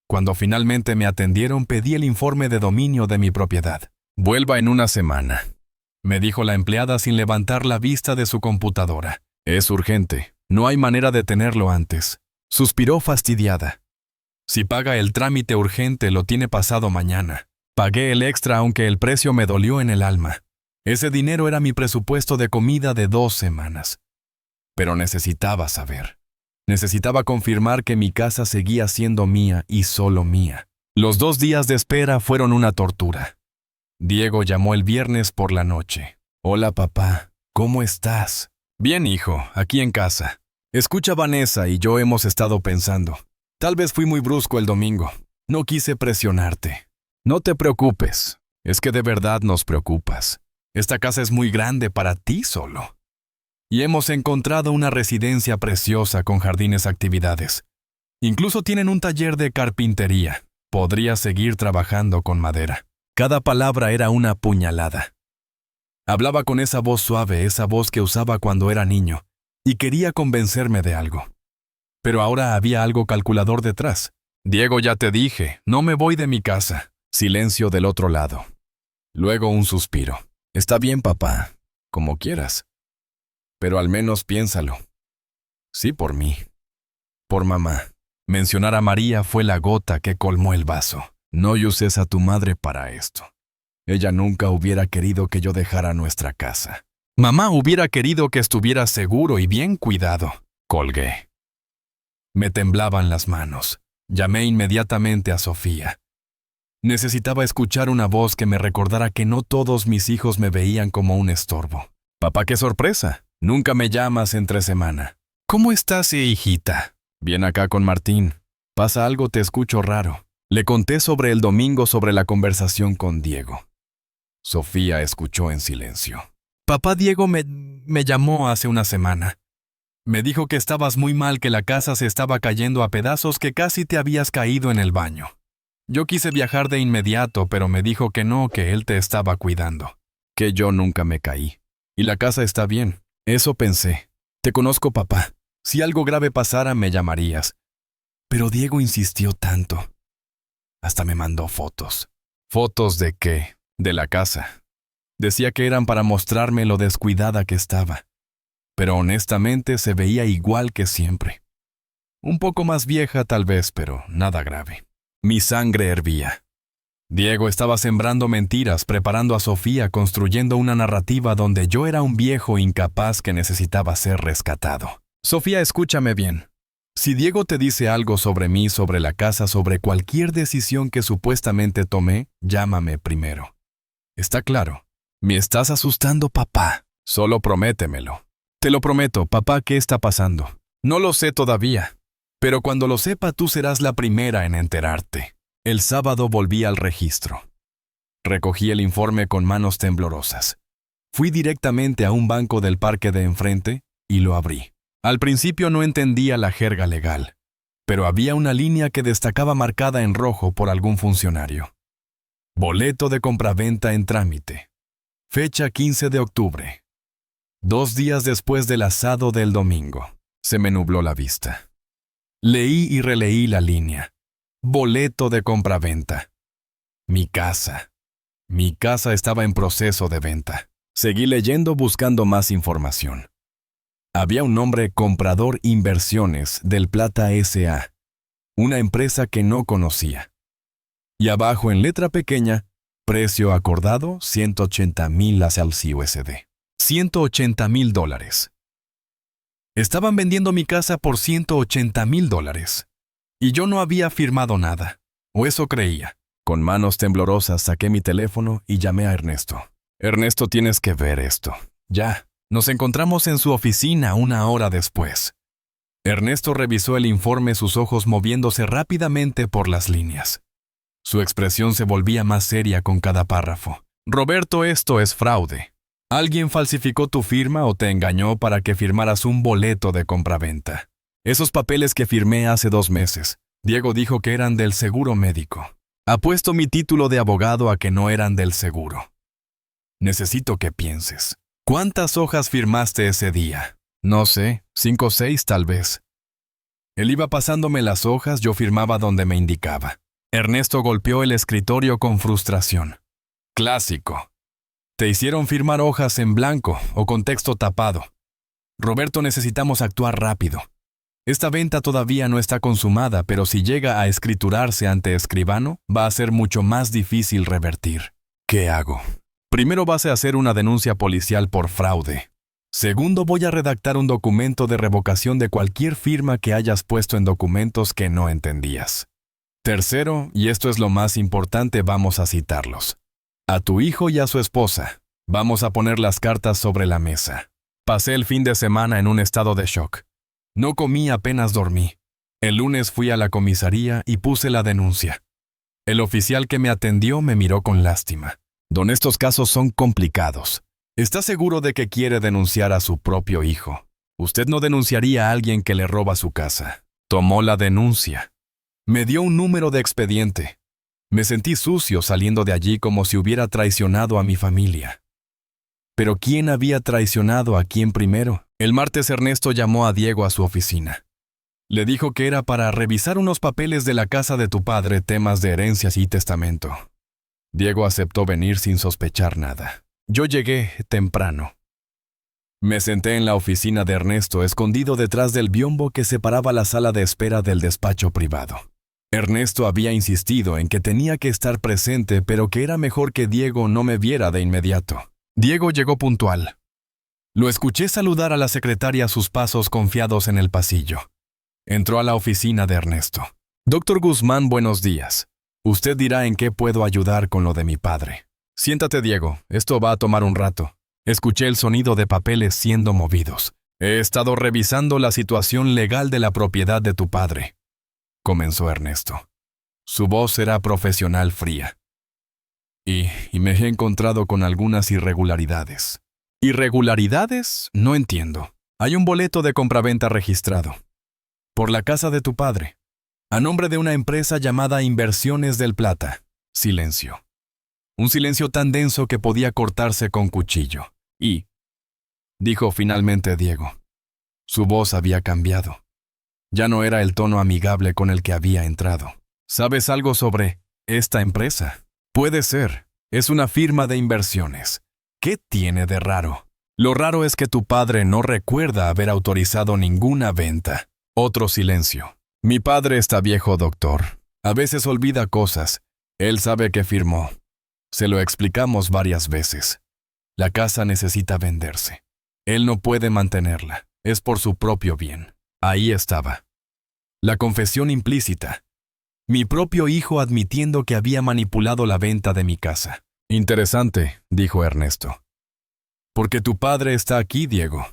[SPEAKER 1] Cuando finalmente me atendieron, pedí el informe de dominio de mi propiedad. Vuelva en una semana, me dijo la empleada sin levantar la vista de su computadora. Es urgente, no hay manera de tenerlo antes. Suspiró fastidiada. Si paga el trámite urgente, lo tiene pasado mañana. Pagué el extra aunque el precio me dolió en el alma. Ese dinero era mi presupuesto de comida de 2 semanas. Pero necesitaba saber. Necesitaba confirmar que mi casa seguía siendo mía y solo mía. Los 2 días de espera fueron una tortura. Diego llamó el viernes por la noche. Hola, papá, ¿cómo estás? Bien, hijo, aquí en casa. Escucha, Vanessa y yo hemos estado pensando. Tal vez fui muy brusco el domingo. No quise presionarte. No te preocupes. Es que de verdad nos preocupas. Esta casa es muy grande para ti solo. Y hemos encontrado una residencia preciosa con jardines, actividades. Incluso tienen un taller de carpintería. Podrías seguir trabajando con madera. Cada palabra era una puñalada. Hablaba con esa voz suave, esa voz que usaba cuando era niño, y quería convencerme de algo. Pero ahora había algo calculador detrás. Diego, ya te dije, no me voy de mi casa. Silencio del otro lado. Luego un suspiro. Está bien, papá, como quieras. Pero al menos piénsalo. Sí, por mí. Por mamá. Mencionar a María fue la gota que colmó el vaso. No uses a tu madre para esto. Ella nunca hubiera querido que yo dejara nuestra casa. Mamá hubiera querido que estuviera seguro y bien cuidado. Colgué. Me temblaban las manos. Llamé inmediatamente a Sofía. Necesitaba escuchar una voz que me recordara que no todos mis hijos me veían como un estorbo. Papá, qué sorpresa. Nunca me llamas entre semana. ¿Cómo estás, hijita? Bien acá con Martín. ¿Pasa algo? Te escucho raro. Le conté sobre el domingo, sobre la conversación con Diego. Sofía escuchó en silencio. Papá, Diego me llamó hace una semana. Me dijo que estabas muy mal, que la casa se estaba cayendo a pedazos, que casi te habías caído en el baño. Yo quise viajar de inmediato, pero me dijo que no, que él te estaba cuidando. Que yo nunca me caí. Y la casa está bien. Eso pensé. Te conozco, papá. Si algo grave pasara, me llamarías. Pero Diego insistió tanto. Hasta me mandó fotos. ¿Fotos de qué? De la casa. Decía que eran para mostrarme lo descuidada que estaba. Pero honestamente se veía igual que siempre. Un poco más vieja tal vez, pero nada grave. Mi sangre hervía. Diego estaba sembrando mentiras, preparando a Sofía, construyendo una narrativa donde yo era un viejo incapaz que necesitaba ser rescatado. Sofía, escúchame bien. Si Diego te dice algo sobre mí, sobre la casa, sobre cualquier decisión que supuestamente tomé, llámame primero. ¿Está claro? Me estás asustando, papá. Solo prométemelo. Te lo prometo, papá, ¿qué está pasando? No lo sé todavía. Pero cuando lo sepa, tú serás la primera en enterarte. El sábado volví al registro. Recogí el informe con manos temblorosas. Fui directamente a un banco del parque de enfrente y lo abrí. Al principio no entendía la jerga legal, pero había una línea que destacaba marcada en rojo por algún funcionario. Boleto de compraventa en trámite. Fecha 15 de octubre. 2 días después del asado del domingo. Se me nubló la vista. Leí y releí la línea. Boleto de compraventa. Mi casa. Mi casa estaba en proceso de venta. Seguí leyendo buscando más información. Había un nombre: Comprador Inversiones del Plata S.A., una empresa que no conocía. Y abajo en letra pequeña, precio acordado, $180,000 USD. $180,000. Estaban vendiendo mi casa por $180,000. Y yo no había firmado nada, o eso creía. Con manos temblorosas saqué mi teléfono y llamé a Ernesto. Ernesto, tienes que ver esto. Ya. Nos encontramos en su oficina 1 hora después. Ernesto revisó el informe, sus ojos moviéndose rápidamente por las líneas. Su expresión se volvía más seria con cada párrafo. Roberto, esto es fraude. Alguien falsificó tu firma o te engañó para que firmaras un boleto de compraventa. Esos papeles que firmé hace 2 meses, Diego dijo que eran del seguro médico. Apuesto mi título de abogado a que no eran del seguro. Necesito que pienses. ¿Cuántas hojas firmaste ese día? No sé, 5 o 6 tal vez. Él iba pasándome las hojas, yo firmaba donde me indicaba. Ernesto golpeó el escritorio con frustración. Clásico. Te hicieron firmar hojas en blanco o con texto tapado. Roberto, necesitamos actuar rápido. Esta venta todavía no está consumada, pero si llega a escriturarse ante escribano, va a ser mucho más difícil revertir. ¿Qué hago? Primero vas a hacer una denuncia policial por fraude. Segundo, voy a redactar un documento de revocación de cualquier firma que hayas puesto en documentos que no entendías. Tercero, y esto es lo más importante, vamos a citarlos. A tu hijo y a su esposa. Vamos a poner las cartas sobre la mesa. Pasé el fin de semana en un estado de shock. No comí, apenas dormí. El lunes fui a la comisaría y puse la denuncia. El oficial que me atendió me miró con lástima. Don, estos casos son complicados. ¿Está seguro de que quiere denunciar a su propio hijo? Usted no denunciaría a alguien que le roba su casa. Tomó la denuncia. Me dio un número de expediente. Me sentí sucio saliendo de allí, como si hubiera traicionado a mi familia. Pero ¿quién había traicionado a quién primero? El martes Ernesto llamó a Diego a su oficina. Le dijo que era para revisar unos papeles de la casa de tu padre, temas de herencias y testamento. Diego aceptó venir sin sospechar nada. Yo llegué temprano. Me senté en la oficina de Ernesto, escondido detrás del biombo que separaba la sala de espera del despacho privado. Ernesto había insistido en que tenía que estar presente, pero que era mejor que Diego no me viera de inmediato. Diego llegó puntual. Lo escuché saludar a la secretaria a sus pasos confiados en el pasillo. Entró a la oficina de Ernesto. Doctor Guzmán, buenos días. Usted dirá en qué puedo ayudar con lo de mi padre. Siéntate, Diego. Esto va a tomar un rato. Escuché el sonido de papeles siendo movidos. He estado revisando la situación legal de la propiedad de tu padre, comenzó Ernesto. Su voz era profesional, fría. Y me he encontrado con algunas irregularidades. ¿Irregularidades? No entiendo. Hay un boleto de compraventa registrado por la casa de tu padre, a nombre de una empresa llamada Inversiones del Plata. Silencio. Un silencio tan denso que podía cortarse con cuchillo. Y dijo finalmente Diego. Su voz había cambiado. Ya no era el tono amigable con el que había entrado. ¿Sabes algo sobre esta empresa? Puede ser. Es una firma de inversiones. ¿Qué tiene de raro? Lo raro es que tu padre no recuerda haber autorizado ninguna venta. Otro silencio. Mi padre está viejo, doctor. A veces olvida cosas. Él sabe que firmó. Se lo explicamos varias veces. La casa necesita venderse. Él no puede mantenerla. Es por su propio bien. Ahí estaba. La confesión implícita. Mi propio hijo admitiendo que había manipulado la venta de mi casa. Interesante, dijo Ernesto. Porque tu padre está aquí, Diego.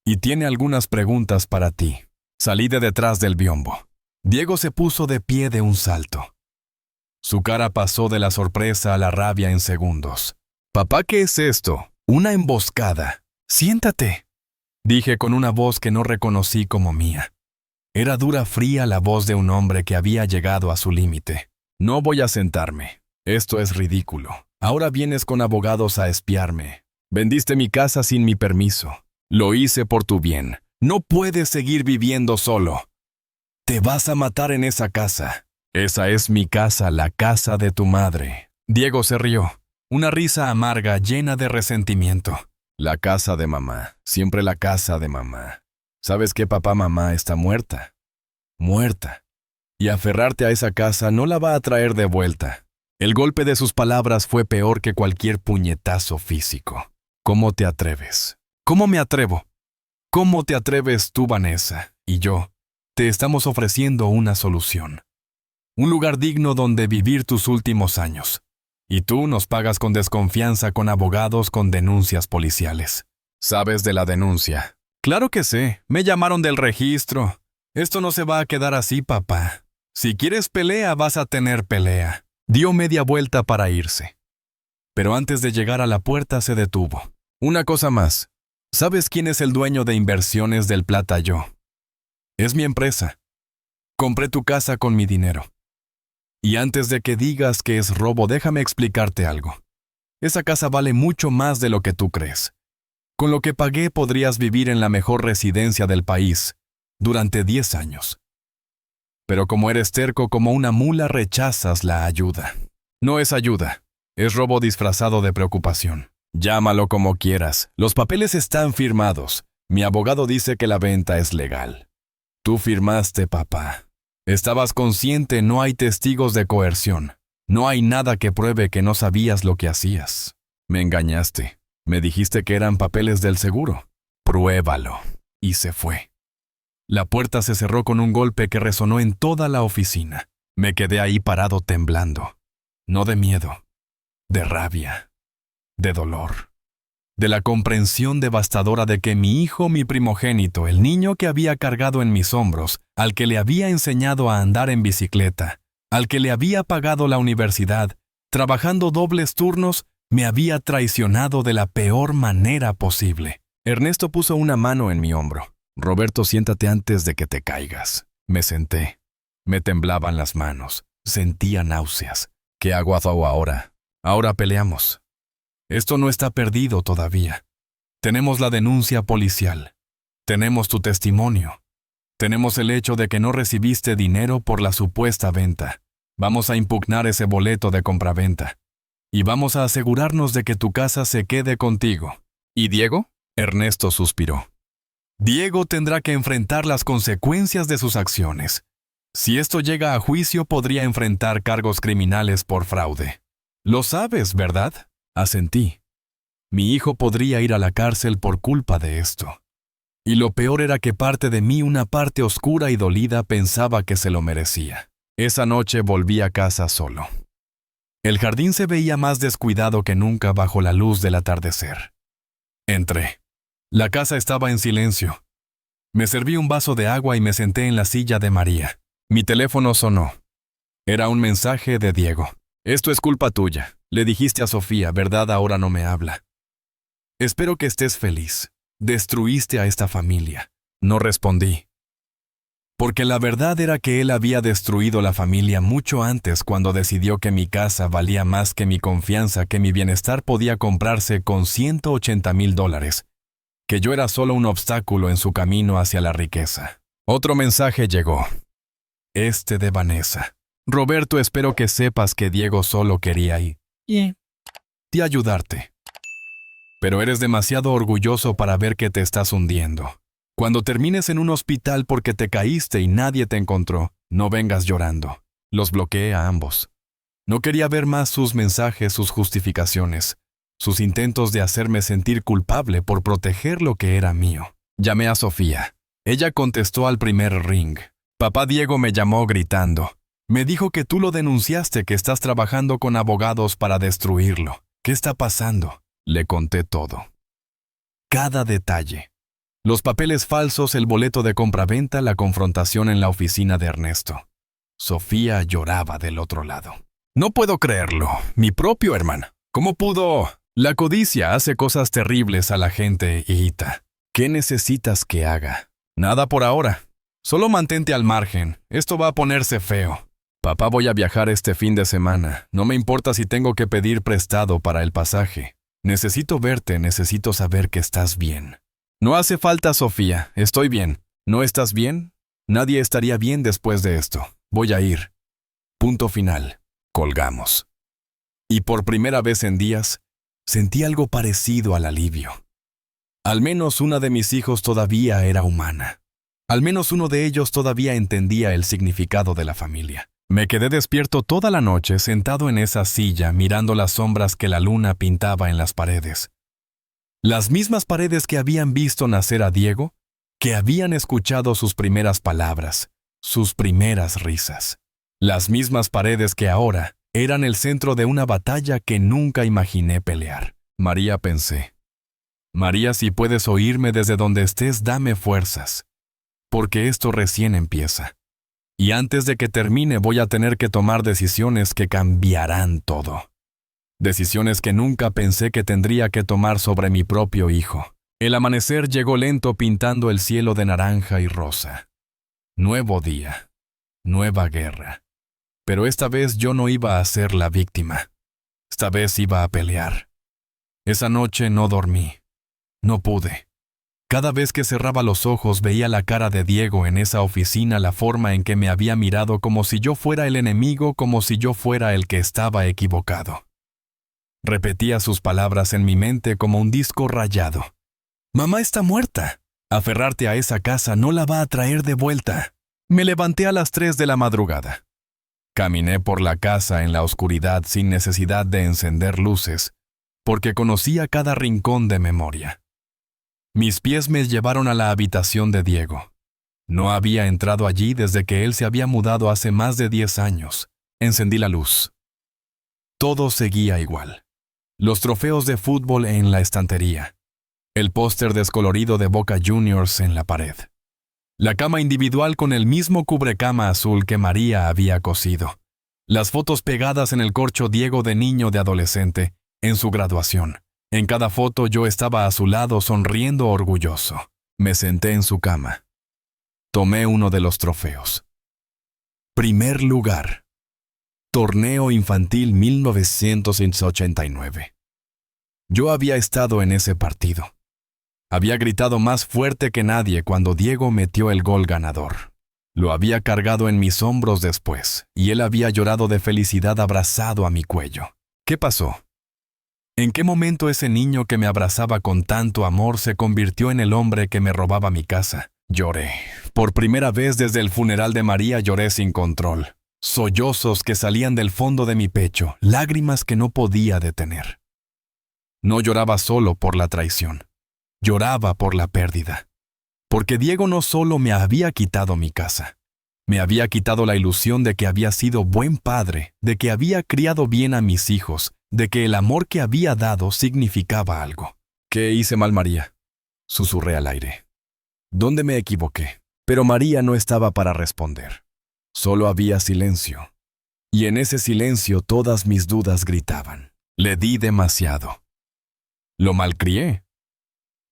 [SPEAKER 1] Y tiene algunas preguntas para ti. Salí de detrás del biombo. Diego se puso de pie de un salto. Su cara pasó de la sorpresa a la rabia en segundos. Papá, ¿qué es esto? Una emboscada. Siéntate, dije con una voz que no reconocí como mía. Era dura, fría la voz de un hombre que había llegado a su límite. No voy a sentarme. Esto es ridículo. Ahora vienes con abogados a espiarme. Vendiste mi casa sin mi permiso. Lo hice por tu bien. No puedes seguir viviendo solo. Te vas a matar en esa casa. Esa es mi casa, la casa de tu madre. Diego se rió. Una risa amarga llena de resentimiento. La casa de mamá. Siempre la casa de mamá. ¿Sabes qué, papá? Mamá está muerta. Muerta. Y aferrarte a esa casa no la va a traer de vuelta. El golpe de sus palabras fue peor que cualquier puñetazo físico. ¿Cómo te atreves? ¿Cómo me atrevo? ¿Cómo te atreves tú, Vanessa? Y yo, te estamos ofreciendo una solución. Un lugar digno donde vivir tus últimos años. Y tú nos pagas con desconfianza, con abogados, con denuncias policiales. ¿Sabes de la denuncia? Claro que sé. Me llamaron del registro. Esto no se va a quedar así, papá. Si quieres pelea, vas a tener pelea. Dio media vuelta para irse. Pero antes de llegar a la puerta se detuvo. Una cosa más. ¿Sabes quién es el dueño de Inversiones del Plata? Yo. Es mi empresa. Compré tu casa con mi dinero. Y antes de que digas que es robo, déjame explicarte algo. Esa casa vale mucho más de lo que tú crees. Con lo que pagué podrías vivir en la mejor residencia del país durante 10 años. Pero como eres terco como una mula, rechazas la ayuda. No es ayuda, es robo disfrazado de preocupación. Llámalo como quieras. Los papeles están firmados. Mi abogado dice que la venta es legal. Tú firmaste, papá. Estabas consciente, no hay testigos de coerción. No hay nada que pruebe que no sabías lo que hacías. Me engañaste. Me dijiste que eran papeles del seguro. Pruébalo. Y se fue. La puerta se cerró con un golpe que resonó en toda la oficina. Me quedé ahí parado temblando. No de miedo, de rabia, de dolor. De la comprensión devastadora de que mi hijo, mi primogénito, el niño que había cargado en mis hombros, al que le había enseñado a andar en bicicleta, al que le había pagado la universidad, trabajando dobles turnos, me había traicionado de la peor manera posible. Ernesto puso una mano en mi hombro. Roberto, siéntate antes de que te caigas. Me senté. Me temblaban las manos. Sentía náuseas. ¿Qué hago ahora? Ahora peleamos. Esto no está perdido todavía. Tenemos la denuncia policial. Tenemos tu testimonio. Tenemos el hecho de que no recibiste dinero por la supuesta venta. Vamos a impugnar ese boleto de compraventa. Y vamos a asegurarnos de que tu casa se quede contigo. ¿Y Diego? Ernesto suspiró. Diego tendrá que enfrentar las consecuencias de sus acciones. Si esto llega a juicio, podría enfrentar cargos criminales por fraude. Lo sabes, ¿verdad? Asentí. Mi hijo podría ir a la cárcel por culpa de esto. Y lo peor era que parte de mí, una parte oscura y dolida, pensaba que se lo merecía. Esa noche volví a casa solo. El jardín se veía más descuidado que nunca bajo la luz del atardecer. Entré. La casa estaba en silencio. Me serví un vaso de agua y me senté en la silla de María. Mi teléfono sonó. Era un mensaje de Diego. Esto es culpa tuya. Le dijiste a Sofía, ¿verdad? Ahora no me habla. Espero que estés feliz. Destruiste a esta familia. No respondí. Porque la verdad era que él había destruido la familia mucho antes, cuando decidió que mi casa valía más que mi confianza, que mi bienestar podía comprarse con $180,000. que yo era solo un obstáculo en su camino hacia la riqueza. Otro mensaje llegó. De Vanessa. Roberto, espero que sepas que Diego solo quería ir y ayudarte. Pero eres demasiado orgulloso para ver que te estás hundiendo. Cuando termines en un hospital porque te caíste y nadie te encontró, no vengas llorando. Los bloqueé a ambos. No quería ver más sus mensajes, sus justificaciones, sus intentos de hacerme sentir culpable por proteger lo que era mío. Llamé a Sofía. Ella contestó al primer ring. Papá Diego me llamó gritando. Me dijo que tú lo denunciaste, que estás trabajando con abogados para destruirlo. ¿Qué está pasando? Le conté todo. Cada detalle. Los papeles falsos, el boleto de compraventa, la confrontación en la oficina de Ernesto. Sofía lloraba del otro lado. No puedo creerlo. Mi propio hermano. ¿Cómo pudo? La codicia hace cosas terribles a la gente, hijita. ¿Qué necesitas que haga? Nada por ahora. Solo mantente al margen. Esto va a ponerse feo. Papá, voy a viajar este fin de semana. No me importa si tengo que pedir prestado para el pasaje. Necesito verte, necesito saber que estás bien. No hace falta, Sofía. Estoy bien. ¿No estás bien? Nadie estaría bien después de esto. Voy a ir. Punto final. Colgamos. Y por primera vez en días, sentí algo parecido al alivio. Al menos una de mis hijos todavía era humana. Al menos uno de ellos todavía entendía el significado de la familia. Me quedé despierto toda la noche sentado en esa silla mirando las sombras que la luna pintaba en las paredes. Las mismas paredes que habían visto nacer a Diego, que habían escuchado sus primeras palabras, sus primeras risas. Las mismas paredes que ahora eran el centro de una batalla que nunca imaginé pelear. María, pensé. María, si puedes oírme desde donde estés, dame fuerzas, porque esto recién empieza. Y antes de que termine voy a tener que tomar decisiones que cambiarán todo. Decisiones que nunca pensé que tendría que tomar sobre mi propio hijo. El amanecer llegó lento pintando el cielo de naranja y rosa. Nuevo día. Nueva guerra. Pero esta vez yo no iba a ser la víctima. Esta vez iba a pelear. Esa noche no dormí. No pude. Cada vez que cerraba los ojos veía la cara de Diego en esa oficina, la forma en que me había mirado como si yo fuera el enemigo, como si yo fuera el que estaba equivocado. Repetía sus palabras en mi mente como un disco rayado. Mamá está muerta. Aferrarte a esa casa no la va a traer de vuelta. Me levanté a las 3 de la madrugada. Caminé por la casa en la oscuridad sin necesidad de encender luces, porque conocía cada rincón de memoria. Mis pies me llevaron a la habitación de Diego. No había entrado allí desde que él se había mudado hace más de 10 años. Encendí la luz. Todo seguía igual. Los trofeos de fútbol en la estantería. El póster descolorido de Boca Juniors en la pared. La cama individual con el mismo cubrecama azul que María había cosido. Las fotos pegadas en el corcho Diego de niño de adolescente, en su graduación. En cada foto yo estaba a su lado sonriendo orgulloso. Me senté en su cama. Tomé uno de los trofeos. Primer lugar. Torneo Infantil 1989. Yo había estado en ese partido. Había gritado más fuerte que nadie cuando Diego metió el gol ganador. Lo había cargado en mis hombros después, y él había llorado de felicidad abrazado a mi cuello. ¿Qué pasó? ¿En qué momento ese niño que me abrazaba con tanto amor se convirtió en el hombre que me robaba mi casa? Lloré. Por primera vez desde el funeral de María lloré sin control. Sollozos que salían del fondo de mi pecho, lágrimas que no podía detener. No lloraba solo por la traición. Lloraba por la pérdida. Porque Diego no solo me había quitado mi casa. Me había quitado la ilusión de que había sido buen padre, de que había criado bien a mis hijos, de que el amor que había dado significaba algo. ¿Qué hice mal, María? Susurré al aire. ¿Dónde me equivoqué? Pero María no estaba para responder. Solo había silencio. Y en ese silencio todas mis dudas gritaban. Le di demasiado. Lo malcrié.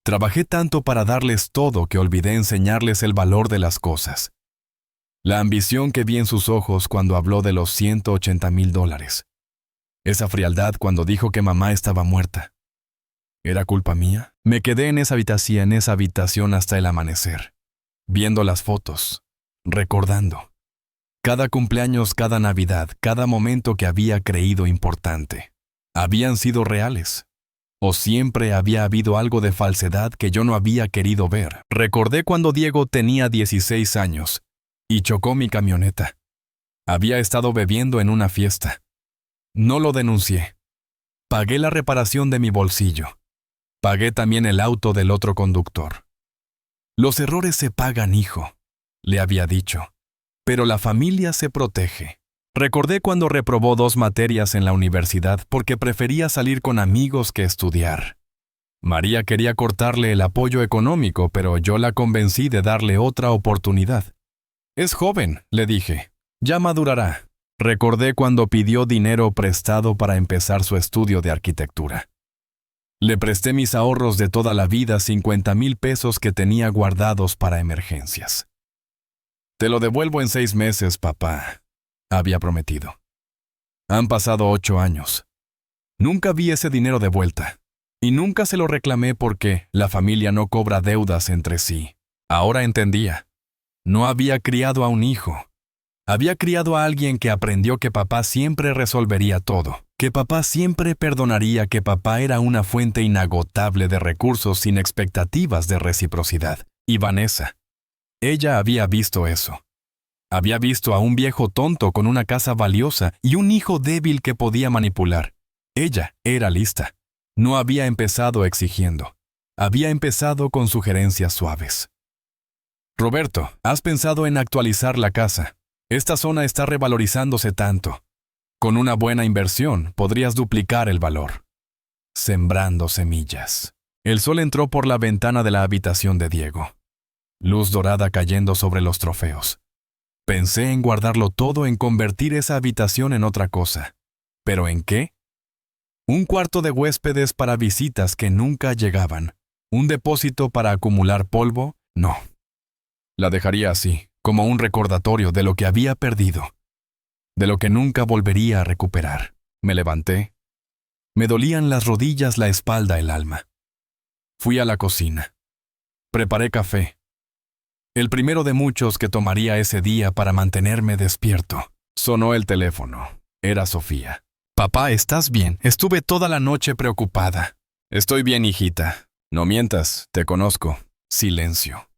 [SPEAKER 1] Trabajé tanto para darles todo que olvidé enseñarles el valor de las cosas. La ambición que vi en sus ojos cuando habló de los $180,000. Esa frialdad cuando dijo que mamá estaba muerta. ¿Era culpa mía? Me quedé en esa habitación hasta el amanecer, viendo las fotos, recordando. Cada cumpleaños, cada Navidad, cada momento que había creído importante. ¿Habían sido reales? ¿O siempre había habido algo de falsedad que yo no había querido ver? Recordé cuando Diego tenía 16 años y chocó mi camioneta. Había estado bebiendo en una fiesta. No lo denuncié. Pagué la reparación de mi bolsillo. Pagué también el auto del otro conductor. Los errores se pagan, hijo, le había dicho, pero la familia se protege. Recordé cuando reprobó 2 materias en la universidad porque prefería salir con amigos que estudiar. María quería cortarle el apoyo económico, pero yo la convencí de darle otra oportunidad. Es joven, le dije, ya madurará. Recordé cuando pidió dinero prestado para empezar su estudio de arquitectura. Le presté mis ahorros de toda la vida, 50,000 pesos que tenía guardados para emergencias. Te lo devuelvo en 6 meses, papá, había prometido. Han pasado 8 años. Nunca vi ese dinero de vuelta. Y nunca se lo reclamé porque la familia no cobra deudas entre sí. Ahora entendía. No había criado a un hijo. Había criado a alguien que aprendió que papá siempre resolvería todo, que papá siempre perdonaría, que papá era una fuente inagotable de recursos sin expectativas de reciprocidad. Y Vanessa. Ella había visto eso. Había visto a un viejo tonto con una casa valiosa y un hijo débil que podía manipular. Ella era lista. No había empezado exigiendo. Había empezado con sugerencias suaves. Roberto, ¿has pensado en actualizar la casa? Esta zona está revalorizándose tanto. Con una buena inversión podrías duplicar el valor. Sembrando semillas. El sol entró por la ventana de la habitación de Diego. Luz dorada cayendo sobre los trofeos. Pensé en guardarlo todo, en convertir esa habitación en otra cosa. ¿Pero en qué? Un cuarto de huéspedes para visitas que nunca llegaban. ¿Un depósito para acumular polvo? No. La dejaría así, como un recordatorio de lo que había perdido, de lo que nunca volvería a recuperar. Me levanté. Me dolían las rodillas, la espalda, el alma. Fui a la cocina. Preparé café. El primero de muchos que tomaría ese día para mantenerme despierto. Sonó el teléfono. Era Sofía. Papá, ¿estás bien? Estuve toda la noche preocupada. Estoy bien, hijita. No mientas, te conozco. Silencio.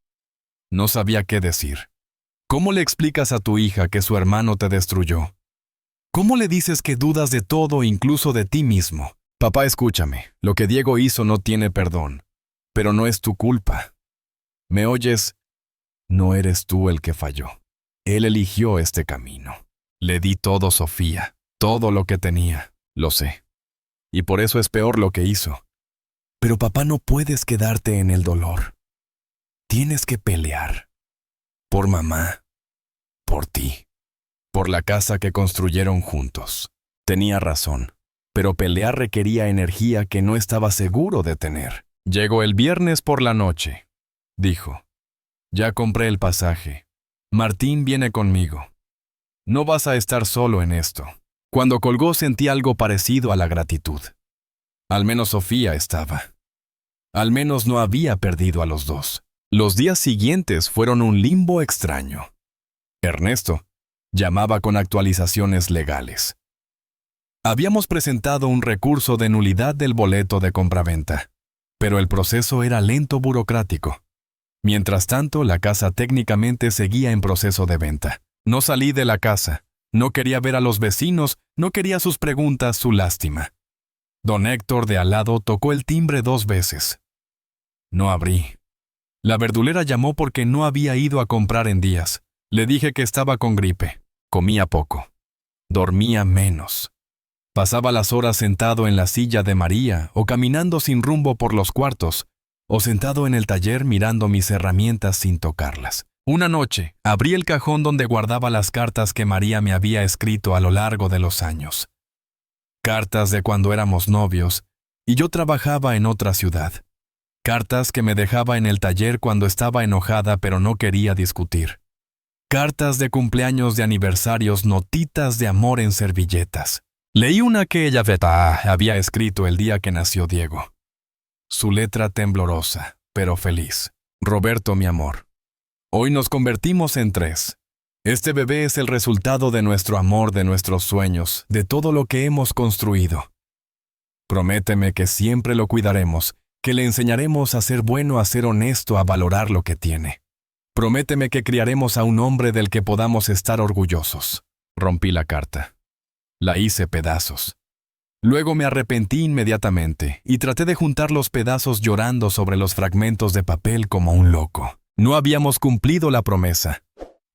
[SPEAKER 1] No sabía qué decir. ¿Cómo le explicas a tu hija que su hermano te destruyó? ¿Cómo le dices que dudas de todo, incluso de ti mismo? Papá, escúchame. Lo que Diego hizo no tiene perdón. Pero no es tu culpa. ¿Me oyes? No eres tú el que falló. Él eligió este camino. Le di todo, Sofía. Todo lo que tenía. Lo sé. Y por eso es peor lo que hizo. Pero papá, no puedes quedarte en el dolor. Tienes que pelear. Por mamá. Por ti. Por la casa que construyeron juntos. Tenía razón. Pero pelear requería energía que no estaba seguro de tener. Llegó el viernes por la noche. Dijo. Ya compré el pasaje. Martín viene conmigo. No vas a estar solo en esto. Cuando colgó sentí algo parecido a la gratitud. Al menos Sofía estaba. Al menos no había perdido a los dos. Los días siguientes fueron un limbo extraño. Ernesto llamaba con actualizaciones legales. Habíamos presentado un recurso de nulidad del boleto de compraventa, pero el proceso era lento, burocrático. Mientras tanto, la casa técnicamente seguía en proceso de venta. No salí de la casa. No quería ver a los vecinos, no quería sus preguntas, su lástima. Don Héctor de al lado tocó el timbre 2 veces. No abrí. La verdulera llamó porque no había ido a comprar en días. Le dije que estaba con gripe. Comía poco. Dormía menos. Pasaba las horas sentado en la silla de María o caminando sin rumbo por los cuartos, o sentado en el taller mirando mis herramientas sin tocarlas. Una noche, abrí el cajón donde guardaba las cartas que María me había escrito a lo largo de los años. Cartas de cuando éramos novios y yo trabajaba en otra ciudad. Cartas que me dejaba en el taller cuando estaba enojada pero no quería discutir. Cartas de cumpleaños, de aniversarios, notitas de amor en servilletas. Leí una que ella había escrito el día que nació Diego. Su letra temblorosa, pero feliz. Roberto, mi amor. Hoy nos convertimos en 3. Este bebé es el resultado de nuestro amor, de nuestros sueños, de todo lo que hemos construido. Prométeme que siempre lo cuidaremos, que le enseñaremos a ser bueno, a ser honesto, a valorar lo que tiene. Prométeme que criaremos a un hombre del que podamos estar orgullosos. Rompí la carta. La hice pedazos. Luego me arrepentí inmediatamente y traté de juntar los pedazos llorando sobre los fragmentos de papel como un loco. No habíamos cumplido la promesa.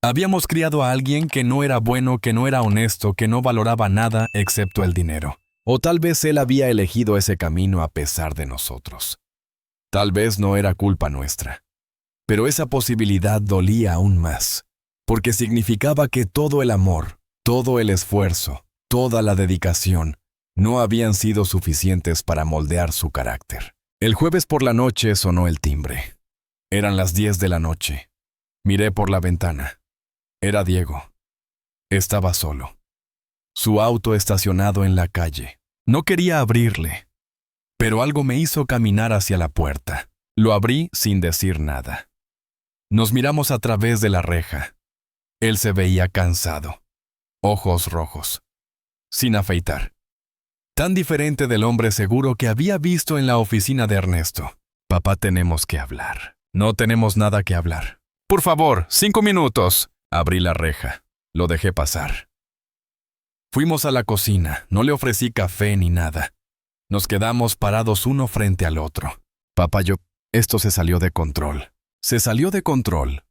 [SPEAKER 1] Habíamos criado a alguien que no era bueno, que no era honesto, que no valoraba nada excepto el dinero. O tal vez él había elegido ese camino a pesar de nosotros. Tal vez no era culpa nuestra. Pero esa posibilidad dolía aún más, porque significaba que todo el amor, todo el esfuerzo, toda la dedicación, no habían sido suficientes para moldear su carácter. El jueves por la noche sonó el timbre. Eran las 10 de la noche. Miré por la ventana. Era Diego. Estaba solo. Su auto estacionado en la calle. No quería abrirle, pero algo me hizo caminar hacia la puerta. Lo abrí sin decir nada. Nos miramos a través de la reja. Él se veía cansado. Ojos rojos. Sin afeitar. Tan diferente del hombre seguro que había visto en la oficina de Ernesto. Papá, tenemos que hablar. No tenemos nada que hablar. Por favor, 5 minutos. Abrí la reja. Lo dejé pasar. Fuimos a la cocina. No le ofrecí café ni nada. Nos quedamos parados uno frente al otro. Papá, esto se salió de control. Se salió de control.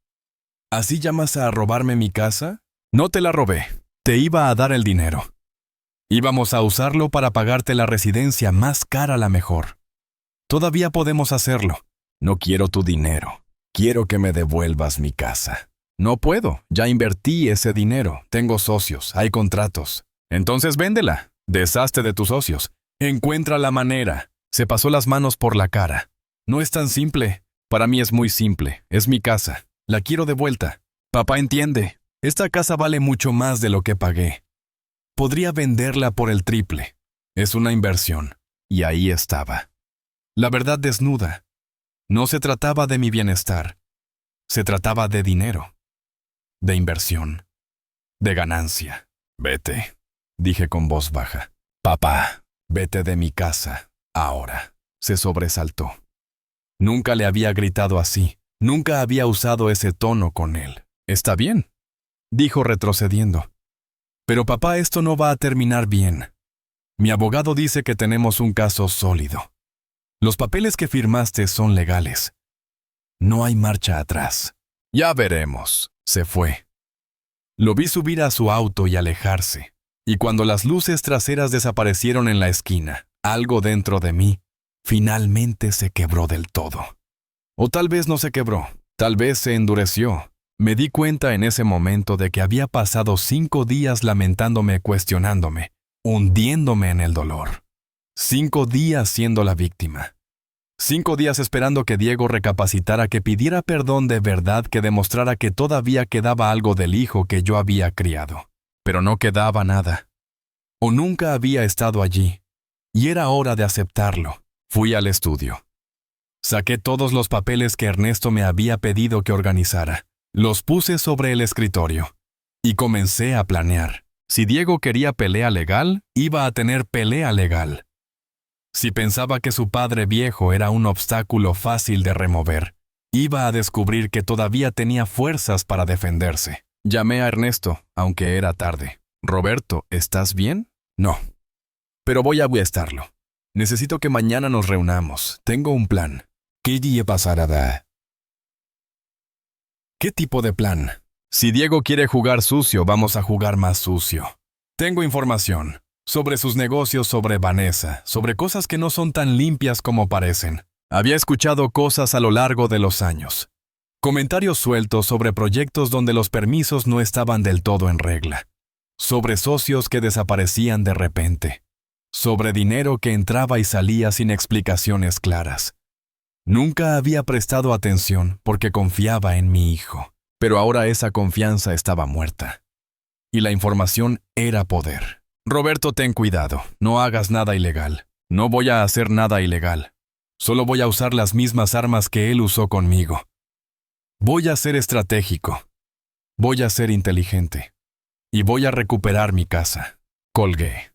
[SPEAKER 1] ¿Así llamas a robarme mi casa? No te la robé. Te iba a dar el dinero. Íbamos a usarlo para pagarte la residencia más cara, la mejor. Todavía podemos hacerlo. No quiero tu dinero. Quiero que me devuelvas mi casa. No puedo. Ya invertí ese dinero. Tengo socios. Hay contratos. Entonces véndela. Deshazte de tus socios. Encuentra la manera. Se pasó las manos por la cara. No es tan simple. Para mí es muy simple. Es mi casa. La quiero de vuelta. Papá, entiende. Esta casa vale mucho más de lo que pagué. Podría venderla por el triple. Es una inversión. Y ahí estaba. La verdad desnuda. No se trataba de mi bienestar. Se trataba de dinero. De inversión. De ganancia. Vete, dije con voz baja. Papá, vete de mi casa. Ahora. Se sobresaltó. Nunca le había gritado así. Nunca había usado ese tono con él. Está bien, dijo retrocediendo. Pero papá, esto no va a terminar bien. Mi abogado dice que tenemos un caso sólido. Los papeles que firmaste son legales. No hay marcha atrás. Ya veremos. Se fue. Lo vi subir a su auto y alejarse. Y cuando las luces traseras desaparecieron en la esquina, algo dentro de mí finalmente se quebró del todo. O tal vez no se quebró. Tal vez se endureció. Me di cuenta en ese momento de que había pasado 5 días lamentándome, cuestionándome, hundiéndome en el dolor. 5 días siendo la víctima. 5 días esperando que Diego recapacitara, que pidiera perdón de verdad, que demostrara que todavía quedaba algo del hijo que yo había criado. Pero no quedaba nada. O nunca había estado allí. Y era hora de aceptarlo. Fui al estudio. Saqué todos los papeles que Ernesto me había pedido que organizara. Los puse sobre el escritorio. Y comencé a planear. Si Diego quería pelea legal, iba a tener pelea legal. Si pensaba que su padre viejo era un obstáculo fácil de remover, iba a descubrir que todavía tenía fuerzas para defenderse. Llamé a Ernesto, aunque era tarde. Roberto, ¿estás bien? No. Pero voy a estarlo. Necesito que mañana nos reunamos. Tengo un plan. ¿Qué día pasará? ¿Qué tipo de plan? Si Diego quiere jugar sucio, vamos a jugar más sucio. Tengo información. Sobre sus negocios, sobre Vanessa, sobre cosas que no son tan limpias como parecen. Había escuchado cosas a lo largo de los años. Comentarios sueltos sobre proyectos donde los permisos no estaban del todo en regla. Sobre socios que desaparecían de repente. Sobre dinero que entraba y salía sin explicaciones claras. Nunca había prestado atención porque confiaba en mi hijo. Pero ahora esa confianza estaba muerta. Y la información era poder. Roberto, ten cuidado. No hagas nada ilegal. No voy a hacer nada ilegal. Solo voy a usar las mismas armas que él usó conmigo. Voy a ser estratégico. Voy a ser inteligente. Y voy a recuperar mi casa. Colgué.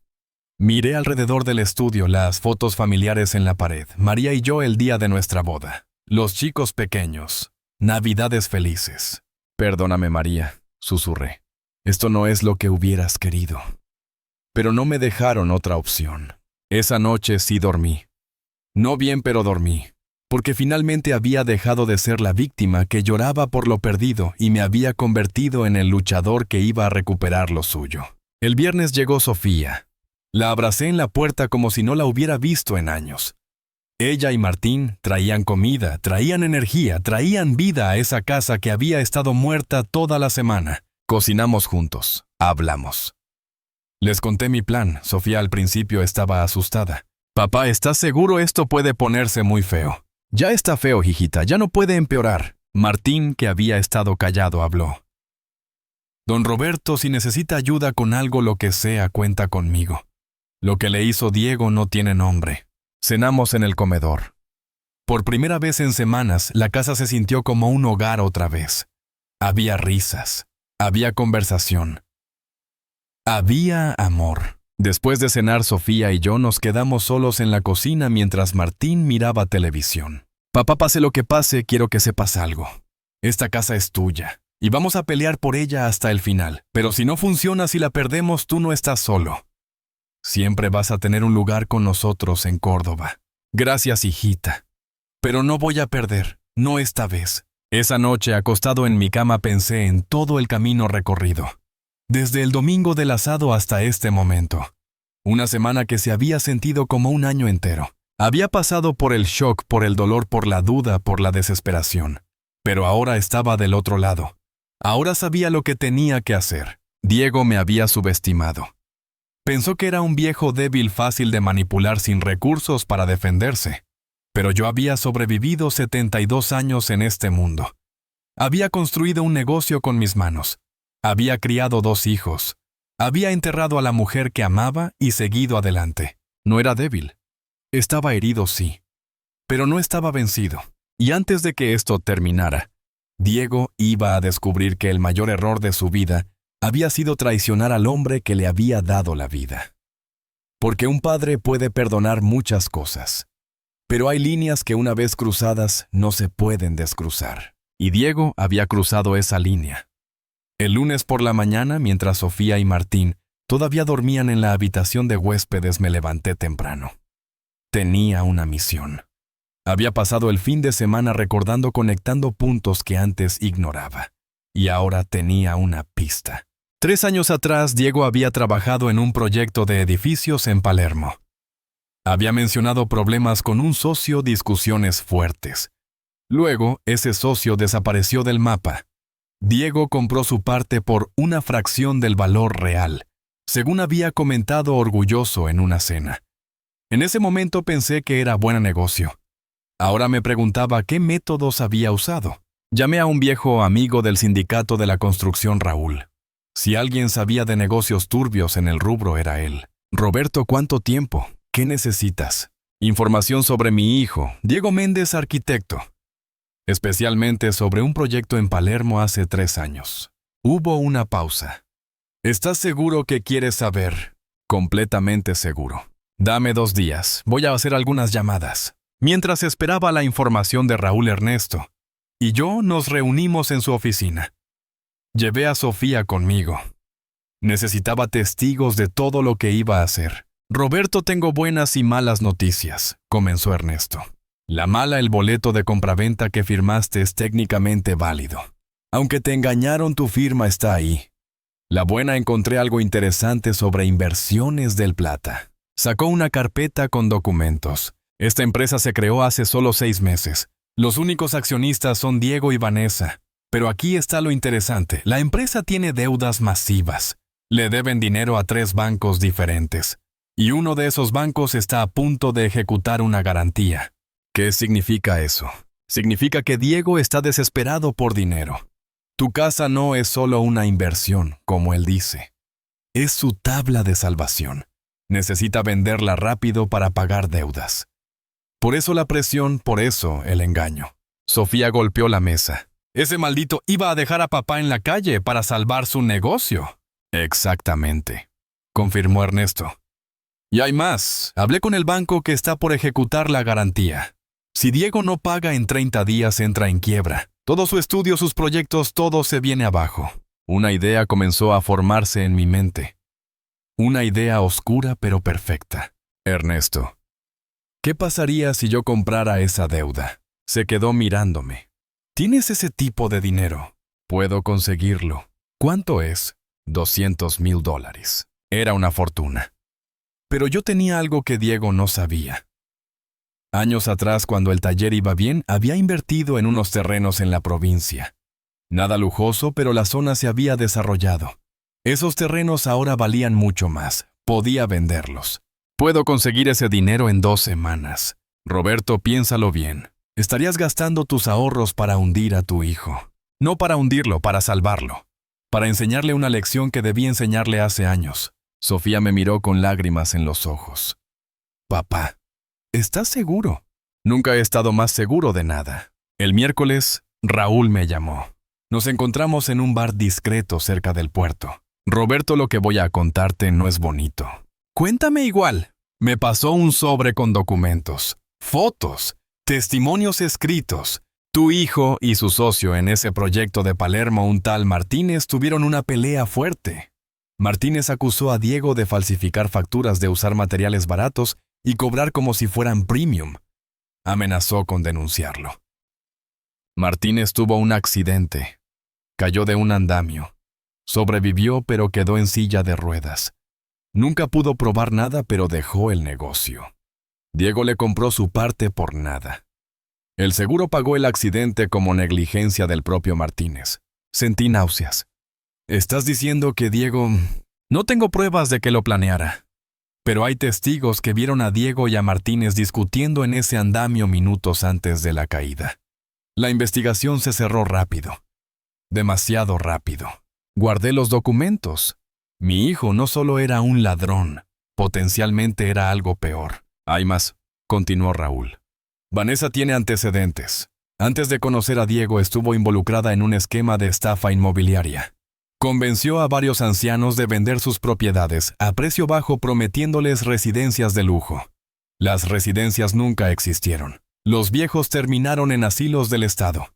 [SPEAKER 1] Miré alrededor del estudio las fotos familiares en la pared. María y yo el día de nuestra boda. Los chicos pequeños. Navidades felices. Perdóname, María, susurré. Esto no es lo que hubieras querido. Pero no me dejaron otra opción. Esa noche sí dormí. No bien, pero dormí. Porque finalmente había dejado de ser la víctima que lloraba por lo perdido y me había convertido en el luchador que iba a recuperar lo suyo. El viernes llegó Sofía. La abracé en la puerta como si no la hubiera visto en años. Ella y Martín traían comida, traían energía, traían vida a esa casa que había estado muerta toda la semana. Cocinamos juntos, hablamos. Les conté mi plan. Sofía al principio estaba asustada. Papá, ¿estás seguro esto puede ponerse muy feo? Ya está feo, hijita, ya no puede empeorar. Martín, que había estado callado, habló. Don Roberto, si necesita ayuda con algo, lo que sea, cuenta conmigo. Lo que le hizo Diego no tiene nombre. Cenamos en el comedor. Por primera vez en semanas, la casa se sintió como un hogar otra vez. Había risas, había conversación. Había amor. Después de cenar, Sofía y yo nos quedamos solos en la cocina mientras Martín miraba televisión. Papá, pase lo que pase, quiero que sepas algo. Esta casa es tuya, y vamos a pelear por ella hasta el final. Pero si no funciona, si la perdemos, tú no estás solo. Siempre vas a tener un lugar con nosotros en Córdoba. Gracias, hijita. Pero no voy a perder, no esta vez. Esa noche, acostado en mi cama, pensé en todo el camino recorrido. Desde el domingo del asado hasta este momento. Una semana que se había sentido como un año entero. Había pasado por el shock, por el dolor, por la duda, por la desesperación. Pero ahora estaba del otro lado. Ahora sabía lo que tenía que hacer. Diego me había subestimado. Pensó que era un viejo débil fácil de manipular sin recursos para defenderse. Pero yo había sobrevivido 72 años en este mundo. Había construido un negocio con mis manos. Había criado 2 hijos. Había enterrado a la mujer que amaba y seguido adelante. No era débil. Estaba herido, sí. Pero no estaba vencido. Y antes de que esto terminara, Diego iba a descubrir que el mayor error de su vida había sido traicionar al hombre que le había dado la vida. Porque un padre puede perdonar muchas cosas. Pero hay líneas que una vez cruzadas no se pueden descruzar. Y Diego había cruzado esa línea. El lunes por la mañana, mientras Sofía y Martín todavía dormían en la habitación de huéspedes, me levanté temprano. Tenía una misión. Había pasado el fin de semana recordando, conectando puntos que antes ignoraba. Y ahora tenía una pista. 3 años atrás, Diego había trabajado en un proyecto de edificios en Palermo. Había mencionado problemas con un socio, discusiones fuertes. Luego, ese socio desapareció del mapa. Diego compró su parte por una fracción del valor real, según había comentado orgulloso en una cena. En ese momento pensé que era buen negocio. Ahora me preguntaba qué métodos había usado. Llamé a un viejo amigo del sindicato de la construcción, Raúl. Si alguien sabía de negocios turbios en el rubro, era él. Roberto, ¿cuánto tiempo? ¿Qué necesitas? Información sobre mi hijo, Diego Méndez, arquitecto. Especialmente sobre un proyecto en Palermo hace 3 años. Hubo una pausa. ¿Estás seguro que quieres saber? Completamente seguro. Dame 2 días, voy a hacer algunas llamadas. Mientras esperaba la información de Raúl, Ernesto y yo nos reunimos en su oficina. Llevé a Sofía conmigo. Necesitaba testigos de todo lo que iba a hacer. Roberto, tengo buenas y malas noticias, comenzó Ernesto. La mala, el boleto de compraventa que firmaste es técnicamente válido. Aunque te engañaron, tu firma está ahí. La buena, encontré algo interesante sobre Inversiones del Plata. Sacó una carpeta con documentos. Esta empresa se creó hace solo 6 meses. Los únicos accionistas son Diego y Vanessa. Pero aquí está lo interesante. La empresa tiene deudas masivas. Le deben dinero a 3 bancos diferentes. Y uno de esos bancos está a punto de ejecutar una garantía. ¿Qué significa eso? Significa que Diego está desesperado por dinero. Tu casa no es solo una inversión, como él dice. Es su tabla de salvación. Necesita venderla rápido para pagar deudas. Por eso la presión, por eso el engaño. Sofía golpeó la mesa. Ese maldito iba a dejar a papá en la calle para salvar su negocio. Exactamente, confirmó Ernesto. Y hay más. Hablé con el banco que está por ejecutar la garantía. Si Diego no paga en 30 días, entra en quiebra. Todo su estudio, sus proyectos, todo se viene abajo. Una idea comenzó a formarse en mi mente. Una idea oscura pero perfecta. Ernesto, ¿qué pasaría si yo comprara esa deuda? Se quedó mirándome. ¿Tienes ese tipo de dinero? Puedo conseguirlo. ¿Cuánto es? $200,000. Era una fortuna. Pero yo tenía algo que Diego no sabía. Años atrás, cuando el taller iba bien, había invertido en unos terrenos en la provincia. Nada lujoso, pero la zona se había desarrollado. Esos terrenos ahora valían mucho más. Podía venderlos. Puedo conseguir ese dinero en 2 semanas. Roberto, piénsalo bien. Estarías gastando tus ahorros para hundir a tu hijo. No para hundirlo, para salvarlo. Para enseñarle una lección que debí enseñarle hace años. Sofía me miró con lágrimas en los ojos. Papá, ¿estás seguro? Nunca he estado más seguro de nada. El miércoles, Raúl me llamó. Nos encontramos en un bar discreto cerca del puerto. Roberto, lo que voy a contarte no es bonito. Cuéntame igual. Me pasó un sobre con documentos, fotos, testimonios escritos. Tu hijo y su socio en ese proyecto de Palermo, un tal Martínez, tuvieron una pelea fuerte. Martínez acusó a Diego de falsificar facturas, de usar materiales baratos y cobrar como si fueran premium. Amenazó con denunciarlo. Martínez tuvo un accidente. Cayó de un andamio. Sobrevivió, pero quedó en silla de ruedas. Nunca pudo probar nada, pero dejó el negocio. Diego le compró su parte por nada. El seguro pagó el accidente como negligencia del propio Martínez. Sentí náuseas. ¿Estás diciendo que Diego...? No tengo pruebas de que lo planeara. Pero hay testigos que vieron a Diego y a Martínez discutiendo en ese andamio minutos antes de la caída. La investigación se cerró rápido. Demasiado rápido. Guardé los documentos. Mi hijo no solo era un ladrón, potencialmente era algo peor. Hay más, continuó Raúl. Vanessa tiene antecedentes. Antes de conocer a Diego, estuvo involucrada en un esquema de estafa inmobiliaria. Convenció a varios ancianos de vender sus propiedades a precio bajo, prometiéndoles residencias de lujo. Las residencias nunca existieron. Los viejos terminaron en asilos del Estado.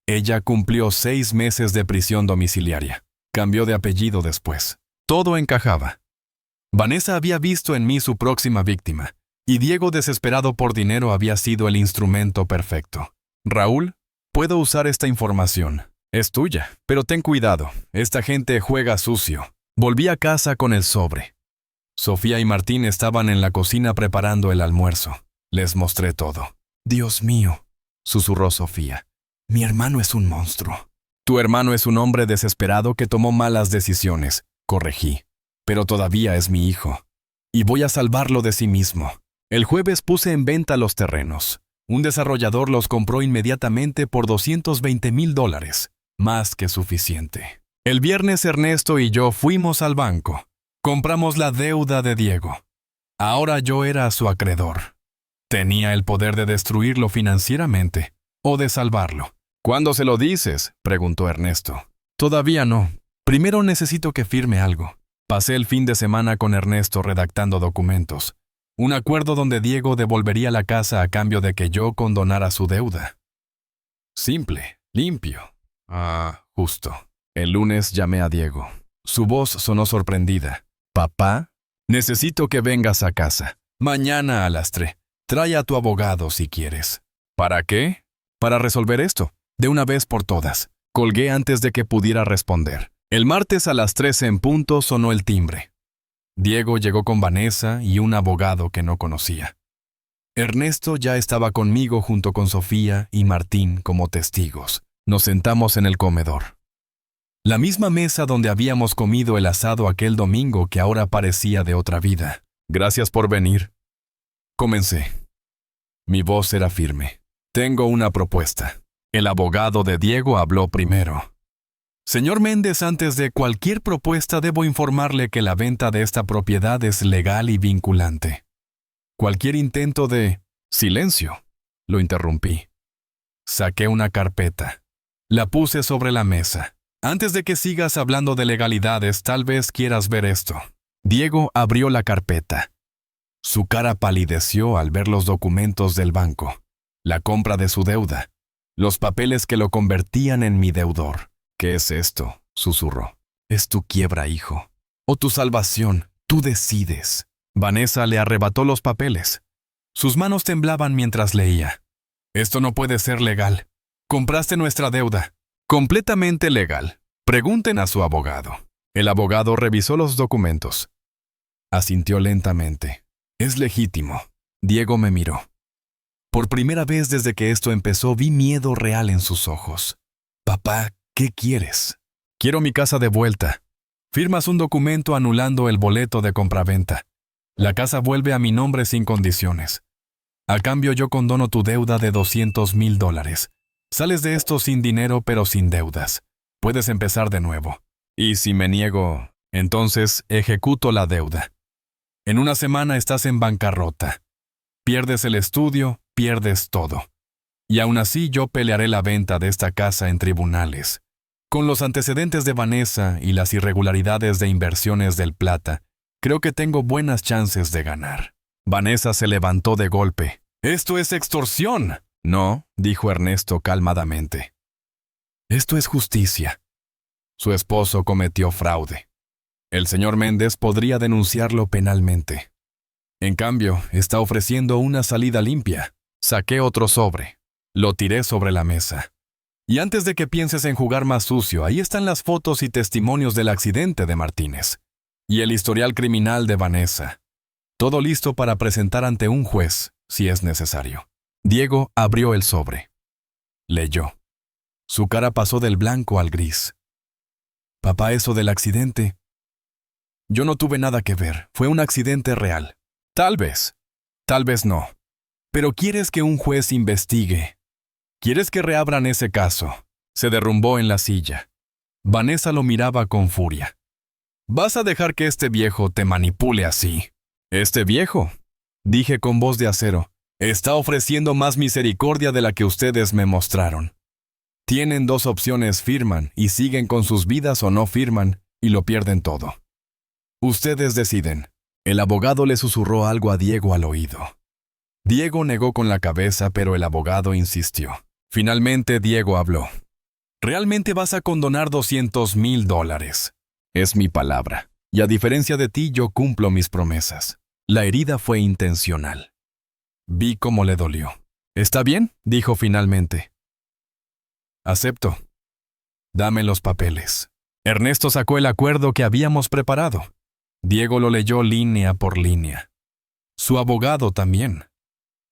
[SPEAKER 1] Ella cumplió 6 meses de prisión domiciliaria. Cambió de apellido después. Todo encajaba. Vanessa había visto en mí su próxima víctima, y Diego, desesperado por dinero, había sido el instrumento perfecto. Raúl, puedo usar esta información. Es tuya, pero ten cuidado. Esta gente juega sucio. Volví a casa con el sobre. Sofía y Martín estaban en la cocina preparando el almuerzo. Les mostré todo. Dios mío, susurró Sofía. Mi hermano es un monstruo. Tu hermano es un hombre desesperado que tomó malas decisiones, corregí. Pero todavía es mi hijo. Y voy a salvarlo de sí mismo. El jueves puse en venta los terrenos. Un desarrollador los compró inmediatamente por $220,000. Más que suficiente. El viernes Ernesto y yo fuimos al banco. Compramos la deuda de Diego. Ahora yo era su acreedor. Tenía el poder de destruirlo financieramente o de salvarlo. ¿Cuándo se lo dices?, preguntó Ernesto. Todavía no. Primero necesito que firme algo. Pasé el fin de semana con Ernesto redactando documentos. Un acuerdo donde Diego devolvería la casa a cambio de que yo condonara su deuda. Simple, limpio. Justo. El lunes llamé a Diego. Su voz sonó sorprendida. Papá, necesito que vengas a casa. Mañana a las 3. Trae a tu abogado si quieres. ¿Para qué? Para resolver esto, de una vez por todas. Colgué antes de que pudiera responder. El martes a las 3 en punto sonó el timbre. Diego llegó con Vanessa y un abogado que no conocía. Ernesto ya estaba conmigo junto con Sofía y Martín como testigos. Nos sentamos en el comedor. La misma mesa donde habíamos comido el asado aquel domingo, que ahora parecía de otra vida. Gracias por venir. Comencé. Mi voz era firme. Tengo una propuesta. El abogado de Diego habló primero. Señor Méndez, antes de cualquier propuesta debo informarle que la venta de esta propiedad es legal y vinculante. Cualquier intento de Silencio, lo interrumpí. Saqué una carpeta. La puse sobre la mesa. Antes de que sigas hablando de legalidades, tal vez quieras ver esto. Diego abrió la carpeta. Su cara palideció al ver los documentos del banco, la compra de su deuda, los papeles que lo convertían en mi deudor. ¿Qué es esto?, susurró. Es tu quiebra, hijo. O tu salvación, tú decides. Vanessa le arrebató los papeles. Sus manos temblaban mientras leía. Esto no puede ser legal. Compraste nuestra deuda. Completamente legal. Pregunten a su abogado. El abogado revisó los documentos. Asintió lentamente. Es legítimo. Diego me miró. Por primera vez desde que esto empezó vi miedo real en sus ojos. Papá, ¿qué quieres? Quiero mi casa de vuelta. Firmas un documento anulando el boleto de compraventa. La casa vuelve a mi nombre sin condiciones. A cambio yo condono tu deuda de $200,000. Sales de esto sin dinero pero sin deudas. Puedes empezar de nuevo. Y si me niego, entonces ejecuto la deuda. En una semana estás en bancarrota. Pierdes el estudio, pierdes todo. Y aún así yo pelearé la venta de esta casa en tribunales. Con los antecedentes de Vanessa y las irregularidades de Inversiones del Plata, creo que tengo buenas chances de ganar. Vanessa se levantó de golpe. ¡Esto es extorsión! No, dijo Ernesto calmadamente. Esto es justicia. Su esposo cometió fraude. El señor Méndez podría denunciarlo penalmente. En cambio, está ofreciendo una salida limpia. Saqué otro sobre. Lo tiré sobre la mesa. Y antes de que pienses en jugar más sucio, ahí están las fotos y testimonios del accidente de Martínez. Y el historial criminal de Vanessa. Todo listo para presentar ante un juez, si es necesario. Diego abrió el sobre. Leyó. Su cara pasó del blanco al gris. Papá, eso del accidente. Yo no tuve nada que ver. Fue un accidente real. Tal vez no. Pero quieres que un juez investigue. Quieres que reabran ese caso. Se derrumbó en la silla. Vanessa lo miraba con furia. ¿Vas a dejar que este viejo te manipule así? ¿Este viejo?, dije con voz de acero. Está ofreciendo más misericordia de la que ustedes me mostraron. Tienen dos opciones: firman y siguen con sus vidas o no firman y lo pierden todo. Ustedes deciden. El abogado le susurró algo a Diego al oído. Diego negó con la cabeza, pero el abogado insistió. Finalmente Diego habló. ¿Realmente vas a condonar $200,000? Es mi palabra. Y a diferencia de ti, yo cumplo mis promesas. La herida fue intencional. Vi cómo le dolió. ¿Está bien?, dijo finalmente. Acepto. Dame los papeles. Ernesto sacó el acuerdo que habíamos preparado. Diego lo leyó línea por línea. Su abogado también.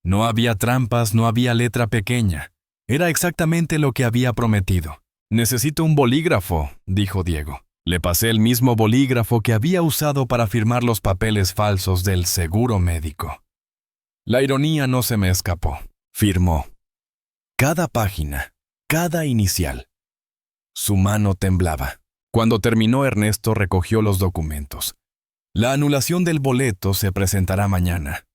[SPEAKER 1] No había trampas, no había letra pequeña. Era exactamente lo que había prometido. Necesito un bolígrafo, dijo Diego. Le pasé el mismo bolígrafo que había usado para firmar los papeles falsos del seguro médico. La ironía no se me escapó. Firmó. Cada página, cada inicial. Su mano temblaba. Cuando terminó, Ernesto recogió los documentos. La anulación del boleto se presentará mañana.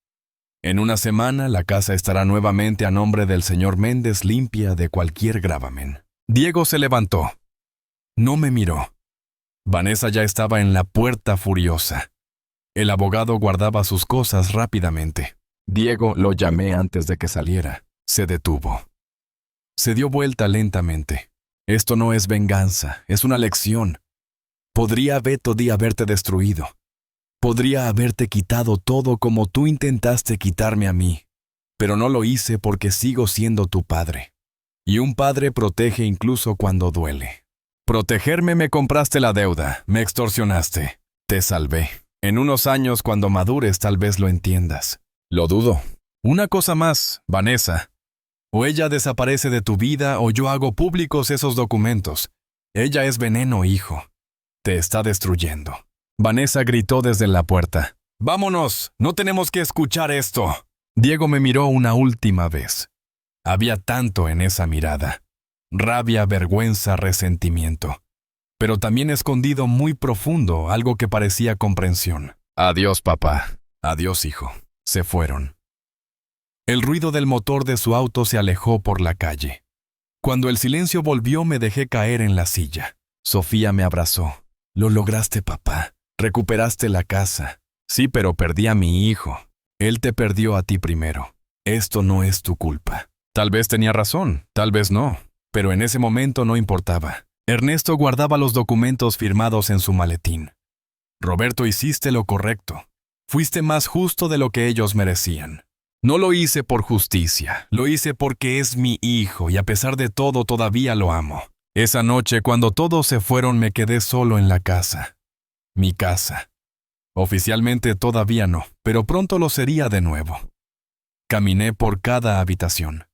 [SPEAKER 1] En una semana, la casa estará nuevamente a nombre del señor Méndez, limpia de cualquier gravamen. Diego se levantó. No me miró. Vanessa ya estaba en la puerta furiosa. El abogado guardaba sus cosas rápidamente. Diego, lo llamé antes de que saliera. Se detuvo. Se dio vuelta lentamente. Esto no es venganza, es una lección. Podría haberte destruido. Podría haberte quitado todo como tú intentaste quitarme a mí. Pero no lo hice porque sigo siendo tu padre. Y un padre protege incluso cuando duele. Protegerme, me compraste la deuda, me extorsionaste. Te salvé. En unos años, cuando madures, tal vez lo entiendas. Lo dudo. Una cosa más, Vanessa. O ella desaparece de tu vida o yo hago públicos esos documentos. Ella es veneno, hijo. Te está destruyendo. Vanessa gritó desde la puerta. ¡Vámonos! ¡No tenemos que escuchar esto! Diego me miró una última vez. Había tanto en esa mirada. Rabia, vergüenza, resentimiento. Pero también escondido muy profundo algo que parecía comprensión. Adiós, papá. Adiós, hijo. Se fueron. El ruido del motor de su auto se alejó por la calle. Cuando el silencio volvió, me dejé caer en la silla. Sofía me abrazó. Lo lograste, papá. Recuperaste la casa. Sí, pero perdí a mi hijo. Él te perdió a ti primero. Esto no es tu culpa. Tal vez tenía razón, tal vez no. Pero en ese momento no importaba. Ernesto guardaba los documentos firmados en su maletín. Roberto, hiciste lo correcto. Fuiste más justo de lo que ellos merecían. No lo hice por justicia, lo hice porque es mi hijo y a pesar de todo todavía lo amo. Esa noche, cuando todos se fueron, me quedé solo en la casa. Mi casa. Oficialmente todavía no, pero pronto lo sería de nuevo. Caminé por cada habitación.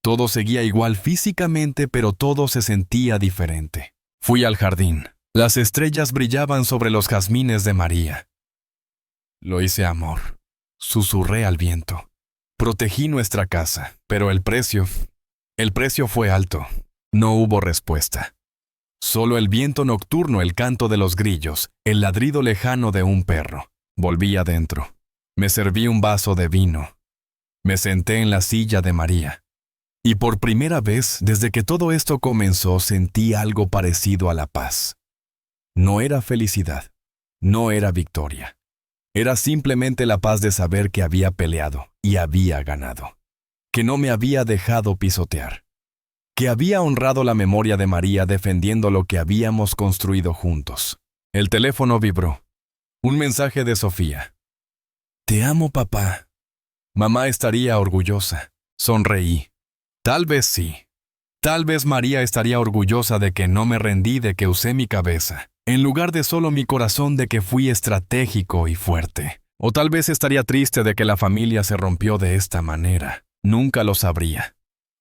[SPEAKER 1] Todo seguía igual físicamente, pero todo se sentía diferente. Fui al jardín. Las estrellas brillaban sobre los jazmines de María. Lo hice amor. Susurré al viento. Protegí nuestra casa, pero el precio fue alto. No hubo respuesta. Solo el viento nocturno, el canto de los grillos, el ladrido lejano de un perro. Volví adentro. Me serví un vaso de vino. Me senté en la silla de María. Y por primera vez, desde que todo esto comenzó, sentí algo parecido a la paz. No era felicidad. No era victoria. Era simplemente la paz de saber que había peleado y había ganado. Que no me había dejado pisotear. Que había honrado la memoria de María defendiendo lo que habíamos construido juntos. El teléfono vibró. Un mensaje de Sofía. Te amo, papá. Mamá estaría orgullosa. Sonreí. Tal vez sí. Tal vez María estaría orgullosa de que no me rendí, de que usé mi cabeza, en lugar de solo mi corazón, de que fui estratégico y fuerte. O tal vez estaría triste de que la familia se rompió de esta manera. Nunca lo sabría.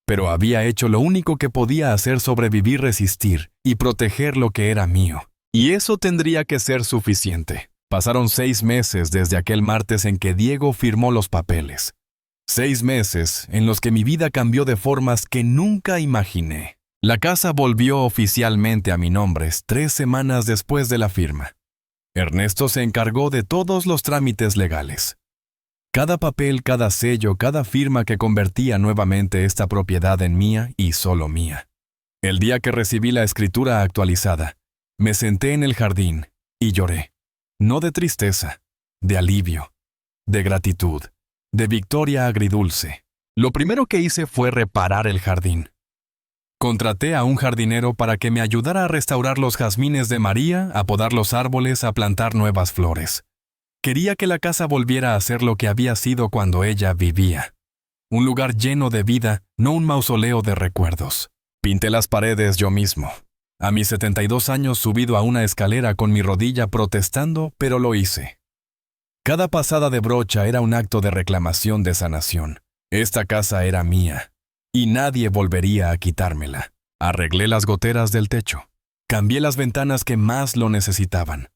[SPEAKER 1] Pero había hecho lo único que podía hacer: sobrevivir, resistir y proteger lo que era mío. Y eso tendría que ser suficiente. Pasaron 6 meses desde aquel martes en que Diego firmó los papeles. 6 meses en los que mi vida cambió de formas que nunca imaginé. La casa volvió oficialmente a mi nombre 3 semanas después de la firma. Ernesto se encargó de todos los trámites legales. Cada papel, cada sello, cada firma que convertía nuevamente esta propiedad en mía y solo mía. El día que recibí la escritura actualizada, me senté en el jardín y lloré. No de tristeza, de alivio, de gratitud, de victoria agridulce. Lo primero que hice fue reparar el jardín. Contraté a un jardinero para que me ayudara a restaurar los jazmines de María, a podar los árboles, a plantar nuevas flores. Quería que la casa volviera a ser lo que había sido cuando ella vivía. Un lugar lleno de vida, no un mausoleo de recuerdos. Pinté las paredes yo mismo. A mis 72 años, subido a una escalera con mi rodilla protestando, pero lo hice. Cada pasada de brocha era un acto de reclamación, de sanación. Esta casa era mía, y nadie volvería a quitármela. Arreglé las goteras del techo. Cambié las ventanas que más lo necesitaban.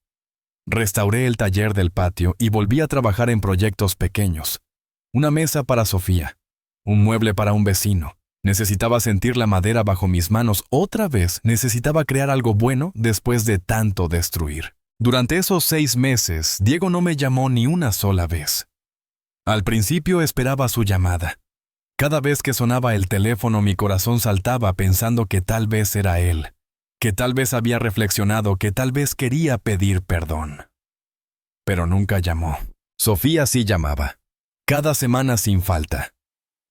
[SPEAKER 1] Restauré el taller del patio y volví a trabajar en proyectos pequeños. Una mesa para Sofía, un mueble para un vecino. Necesitaba sentir la madera bajo mis manos. Otra vez necesitaba crear algo bueno después de tanto destruir. Durante esos 6 meses, Diego no me llamó ni una sola vez. Al principio esperaba su llamada. Cada vez que sonaba el teléfono, mi corazón saltaba pensando que tal vez era él, que tal vez había reflexionado, que tal vez quería pedir perdón. Pero nunca llamó. Sofía sí llamaba. Cada semana sin falta.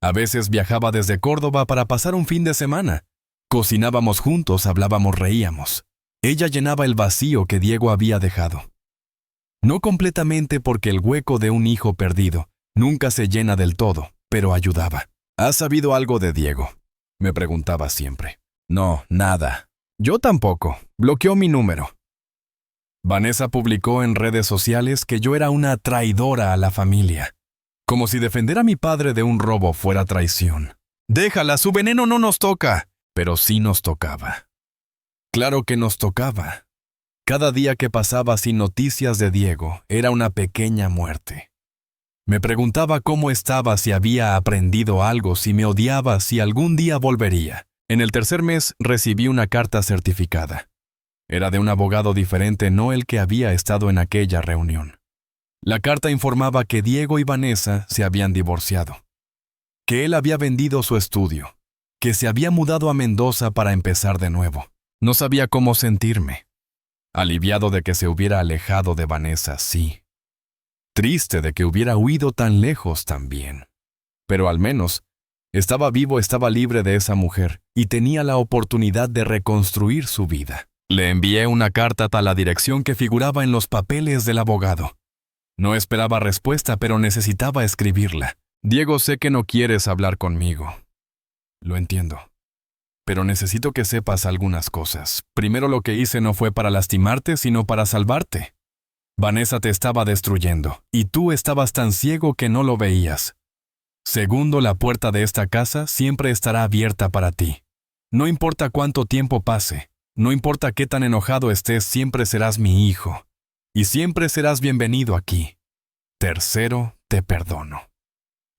[SPEAKER 1] A veces viajaba desde Córdoba para pasar un fin de semana. Cocinábamos juntos, hablábamos, reíamos. Ella llenaba el vacío que Diego había dejado. No completamente, porque el hueco de un hijo perdido nunca se llena del todo, pero ayudaba. ¿Has sabido algo de Diego?, me preguntaba siempre. No, nada. Yo tampoco. Bloqueó mi número. Vanessa publicó en redes sociales que yo era una traidora a la familia. Como si defender a mi padre de un robo fuera traición. Déjala, su veneno no nos toca. Pero sí nos tocaba. Claro que nos tocaba. Cada día que pasaba sin noticias de Diego era una pequeña muerte. Me preguntaba cómo estaba, si había aprendido algo, si me odiaba, si algún día volvería. En el 3er mes recibí una carta certificada. Era de un abogado diferente, no el que había estado en aquella reunión. La carta informaba que Diego y Vanessa se habían divorciado. que él había vendido su estudio, que se había mudado a Mendoza para empezar de nuevo. No sabía cómo sentirme. Aliviado de que se hubiera alejado de Vanessa, sí. Triste de que hubiera huido tan lejos también. Pero al menos, estaba vivo, estaba libre de esa mujer y tenía la oportunidad de reconstruir su vida. Le envié una carta a la dirección que figuraba en los papeles del abogado. No esperaba respuesta, pero necesitaba escribirla. Diego, sé que no quieres hablar conmigo. Lo entiendo. Pero necesito que sepas algunas cosas. Primero, lo que hice no fue para lastimarte, sino para salvarte. Vanessa te estaba destruyendo, y tú estabas tan ciego que no lo veías. Segundo, la puerta de esta casa siempre estará abierta para ti. No importa cuánto tiempo pase, no importa qué tan enojado estés, siempre serás mi hijo. Y siempre serás bienvenido aquí. Tercero, te perdono.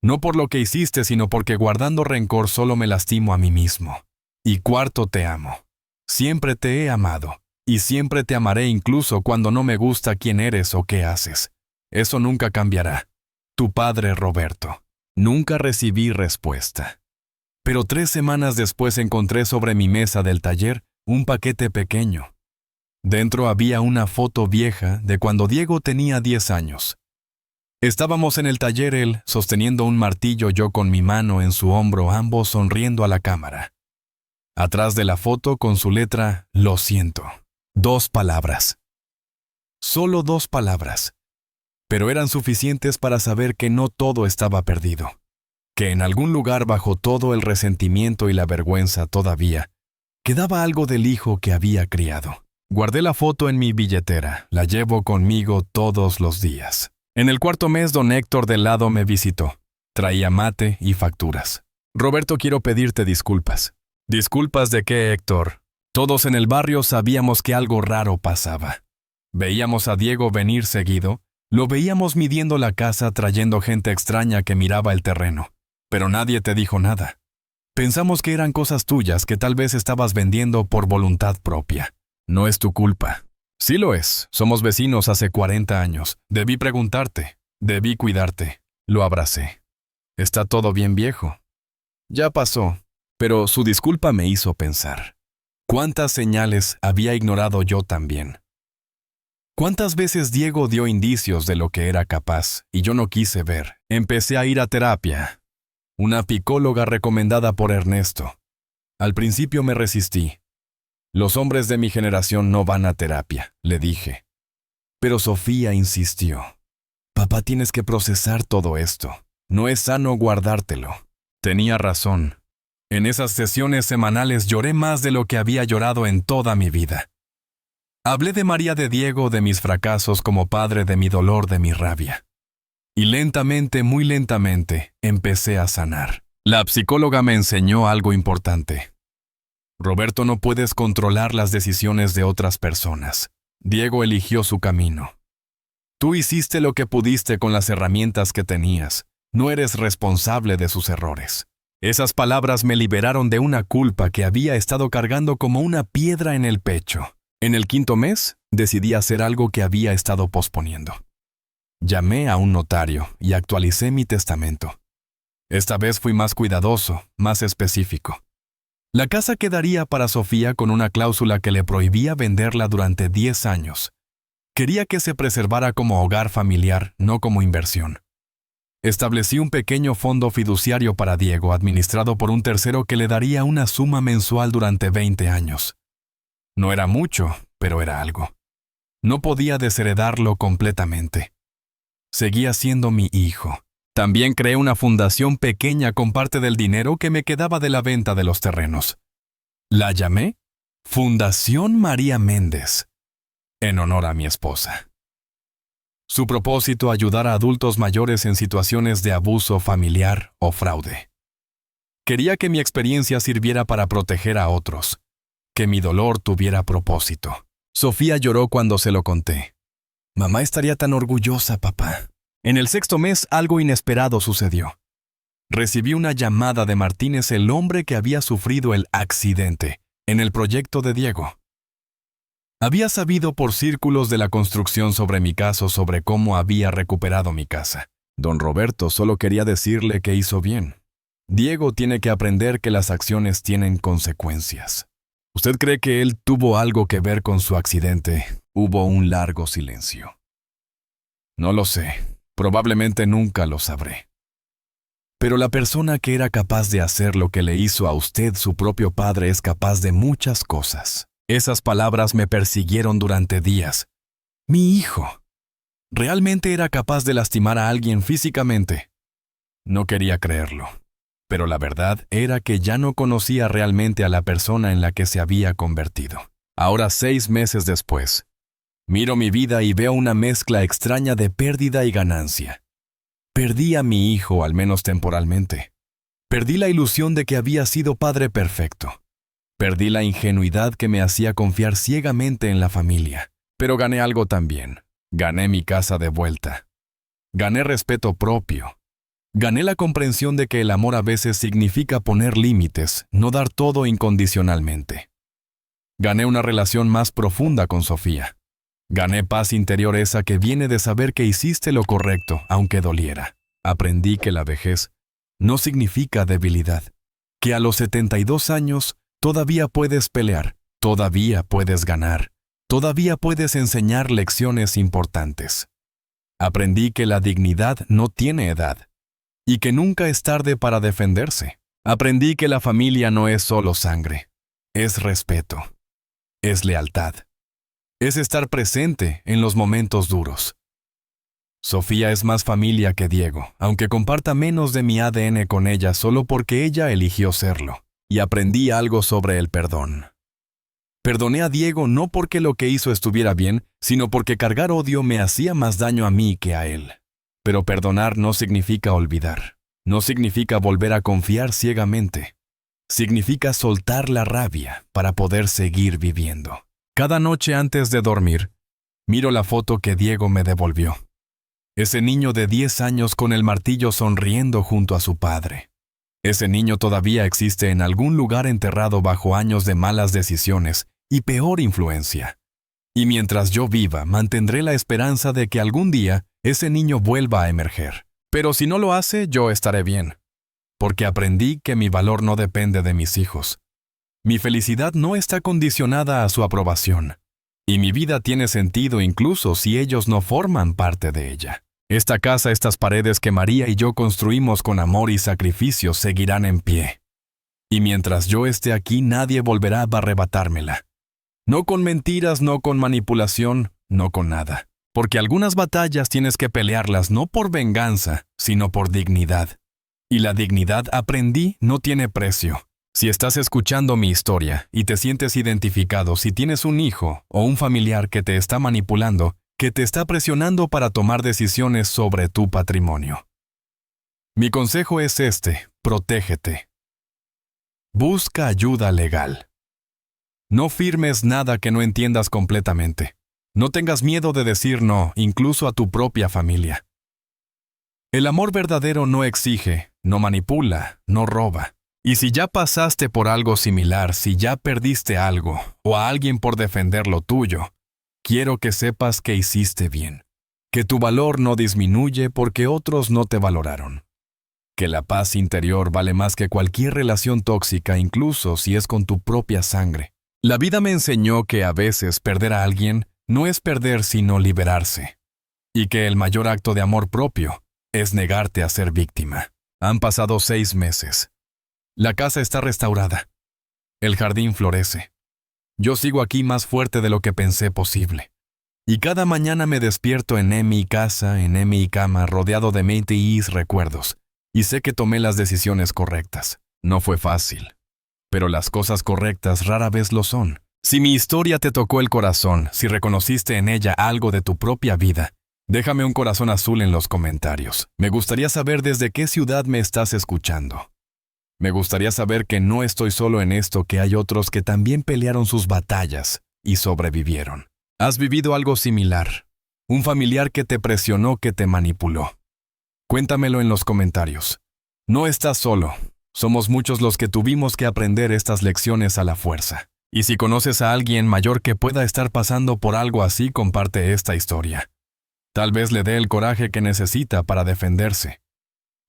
[SPEAKER 1] No por lo que hiciste, sino porque guardando rencor solo me lastimo a mí mismo. Y cuarto, te amo. Siempre te he amado, y siempre te amaré incluso cuando no me gusta quién eres o qué haces. Eso nunca cambiará. Tu padre, Roberto. Nunca recibí respuesta. Pero 3 semanas después encontré sobre mi mesa del taller un paquete pequeño. Dentro había una foto vieja de cuando Diego tenía 10 años. Estábamos en el taller, él sosteniendo un martillo, yo con mi mano en su hombro, ambos sonriendo a la cámara. Atrás de la foto, con su letra, lo siento. 2 palabras. Solo 2 palabras. Pero eran suficientes para saber que no todo estaba perdido. Que en algún lugar bajo todo el resentimiento y la vergüenza todavía, quedaba algo del hijo que había criado. Guardé la foto en mi billetera, la llevo conmigo todos los días. En el 4º mes, don Héctor del lado me visitó. Traía mate y facturas. Roberto, quiero pedirte disculpas. ¿Disculpas de qué, Héctor? Todos en el barrio sabíamos que algo raro pasaba. Veíamos a Diego venir seguido, lo veíamos midiendo la casa, trayendo gente extraña que miraba el terreno, pero nadie te dijo nada. Pensamos que eran cosas tuyas que tal vez estabas vendiendo por voluntad propia. No es tu culpa. Sí lo es, somos vecinos hace 40 años. Debí preguntarte, debí cuidarte. Lo abracé. Está todo bien, viejo. Ya pasó. Pero su disculpa me hizo pensar. ¿Cuántas señales había ignorado yo también? ¿Cuántas veces Diego dio indicios de lo que era capaz y yo no quise ver? Empecé a ir a terapia. Una psicóloga recomendada por Ernesto. Al principio me resistí. Los hombres de mi generación no van a terapia, le dije. Pero Sofía insistió. Papá, tienes que procesar todo esto. No es sano guardártelo. Tenía razón. En esas sesiones semanales lloré más de lo que había llorado en toda mi vida. Hablé de María, de Diego, de mis fracasos como padre, de mi dolor, de mi rabia. Y lentamente, muy lentamente, empecé a sanar. La psicóloga me enseñó algo importante. Roberto, no puedes controlar las decisiones de otras personas. Diego eligió su camino. Tú hiciste lo que pudiste con las herramientas que tenías. No eres responsable de sus errores. Esas palabras me liberaron de una culpa que había estado cargando como una piedra en el pecho. En el 5º mes, decidí hacer algo que había estado posponiendo. Llamé a un notario y actualicé mi testamento. Esta vez fui más cuidadoso, más específico. La casa quedaría para Sofía con una cláusula que le prohibía venderla durante 10 años. Quería que se preservara como hogar familiar, no como inversión. Establecí un pequeño fondo fiduciario para Diego, administrado por un tercero que le daría una suma mensual durante 20 años. No era mucho, pero era algo. No podía desheredarlo completamente. Seguía siendo mi hijo. También creé una fundación pequeña con parte del dinero que me quedaba de la venta de los terrenos. La llamé Fundación María Méndez, en honor a mi esposa. Su propósito: ayudar a adultos mayores en situaciones de abuso familiar o fraude. Quería que mi experiencia sirviera para proteger a otros, que mi dolor tuviera propósito. Sofía lloró cuando se lo conté. Mamá estaría tan orgullosa, papá. En el 6º mes, algo inesperado sucedió. Recibí una llamada de Martínez, el hombre que había sufrido el accidente en el proyecto de Diego. Había sabido por círculos de la construcción sobre mi caso, sobre cómo había recuperado mi casa. Don Roberto solo quería decirle que hizo bien. Diego tiene que aprender que las acciones tienen consecuencias. ¿Usted cree que él tuvo algo que ver con su accidente? Hubo un largo silencio. No lo sé. Probablemente nunca lo sabré. Pero la persona que era capaz de hacer lo que le hizo a usted su propio padre es capaz de muchas cosas. Esas palabras me persiguieron durante días. Mi hijo. ¿Realmente era capaz de lastimar a alguien físicamente? No quería creerlo. Pero la verdad era que ya no conocía realmente a la persona en la que se había convertido. Ahora, 6 meses después, miro mi vida y veo una mezcla extraña de pérdida y ganancia. Perdí a mi hijo, al menos temporalmente. Perdí la ilusión de que había sido padre perfecto. Perdí la ingenuidad que me hacía confiar ciegamente en la familia. Pero gané algo también. Gané mi casa de vuelta. Gané respeto propio. Gané la comprensión de que el amor a veces significa poner límites, no dar todo incondicionalmente. Gané una relación más profunda con Sofía. Gané paz interior, esa que viene de saber que hiciste lo correcto, aunque doliera. Aprendí que la vejez no significa debilidad, que a los 72 años todavía puedes pelear, todavía puedes ganar, todavía puedes enseñar lecciones importantes. Aprendí que la dignidad no tiene edad y que nunca es tarde para defenderse. Aprendí que la familia no es solo sangre, es respeto, es lealtad. Es estar presente en los momentos duros. Sofía es más familia que Diego, aunque comparta menos de mi ADN con ella solo porque ella eligió serlo. Y aprendí algo sobre el perdón. Perdoné a Diego no porque lo que hizo estuviera bien, sino porque cargar odio me hacía más daño a mí que a él. Pero perdonar no significa olvidar. No significa volver a confiar ciegamente. Significa soltar la rabia para poder seguir viviendo. Cada noche antes de dormir, miro la foto que Diego me devolvió. Ese niño de 10 años con el martillo sonriendo junto a su padre. Ese niño todavía existe en algún lugar enterrado bajo años de malas decisiones y peor influencia. Y mientras yo viva, mantendré la esperanza de que algún día ese niño vuelva a emerger. Pero si no lo hace, yo estaré bien. Porque aprendí que mi valor no depende de mis hijos. Mi felicidad no está condicionada a su aprobación, y mi vida tiene sentido incluso si ellos no forman parte de ella. Esta casa, estas paredes que María y yo construimos con amor y sacrificio seguirán en pie. Y mientras yo esté aquí, nadie volverá a arrebatármela. No con mentiras, no con manipulación, no con nada. Porque algunas batallas tienes que pelearlas no por venganza, sino por dignidad. Y la dignidad, aprendí, no tiene precio. Si estás escuchando mi historia y te sientes identificado, si tienes un hijo o un familiar que te está manipulando, que te está presionando para tomar decisiones sobre tu patrimonio. Mi consejo es este: protégete. Busca ayuda legal. No firmes nada que no entiendas completamente. No tengas miedo de decir no, incluso a tu propia familia. El amor verdadero no exige, no manipula, no roba. Y si ya pasaste por algo similar, si ya perdiste algo o a alguien por defender lo tuyo, quiero que sepas que hiciste bien, que tu valor no disminuye porque otros no te valoraron, que la paz interior vale más que cualquier relación tóxica, incluso si es con tu propia sangre. La vida me enseñó que a veces perder a alguien no es perder sino liberarse, y que el mayor acto de amor propio es negarte a ser víctima. Han pasado 6 meses. La casa está restaurada. El jardín florece. Yo sigo aquí más fuerte de lo que pensé posible. Y cada mañana me despierto en mi casa, en mi cama, rodeado de mis recuerdos. Y sé que tomé las decisiones correctas. No fue fácil. Pero las cosas correctas rara vez lo son. Si mi historia te tocó el corazón, si reconociste en ella algo de tu propia vida, déjame un corazón azul en los comentarios. Me gustaría saber desde qué ciudad me estás escuchando. Me gustaría saber que no estoy solo en esto, que hay otros que también pelearon sus batallas y sobrevivieron. ¿Has vivido algo similar? Un familiar que te presionó, que te manipuló. Cuéntamelo en los comentarios. No estás solo. Somos muchos los que tuvimos que aprender estas lecciones a la fuerza. Y si conoces a alguien mayor que pueda estar pasando por algo así, comparte esta historia. Tal vez le dé el coraje que necesita para defenderse.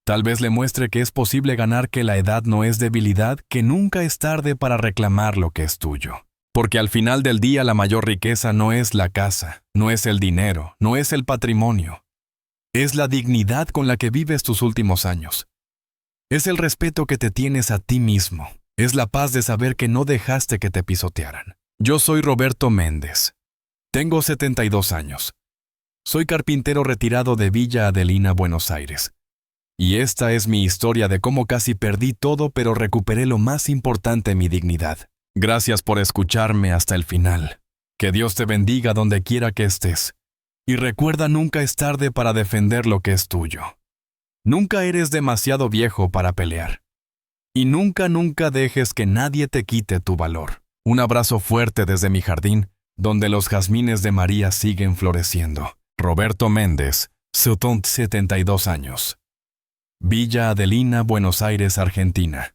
[SPEAKER 1] Tal vez le muestre que es posible ganar, que la edad no es debilidad, que nunca es tarde para reclamar lo que es tuyo. Porque al final del día la mayor riqueza no es la casa, no es el dinero, no es el patrimonio. Es la dignidad con la que vives tus últimos años. Es el respeto que te tienes a ti mismo. Es la paz de saber que no dejaste que te pisotearan. Yo soy Roberto Méndez. Tengo 72 años. Soy carpintero retirado de Villa Adelina, Buenos Aires. Y esta es mi historia de cómo casi perdí todo, pero recuperé lo más importante, mi dignidad. Gracias por escucharme hasta el final. Que Dios te bendiga donde quiera que estés. Y recuerda, nunca es tarde para defender lo que es tuyo. Nunca eres demasiado viejo para pelear. Y nunca dejes que nadie te quite tu valor. Un abrazo fuerte desde mi jardín, donde los jazmines de María siguen floreciendo. Roberto Méndez, 72 años. Villa Adelina, Buenos Aires, Argentina.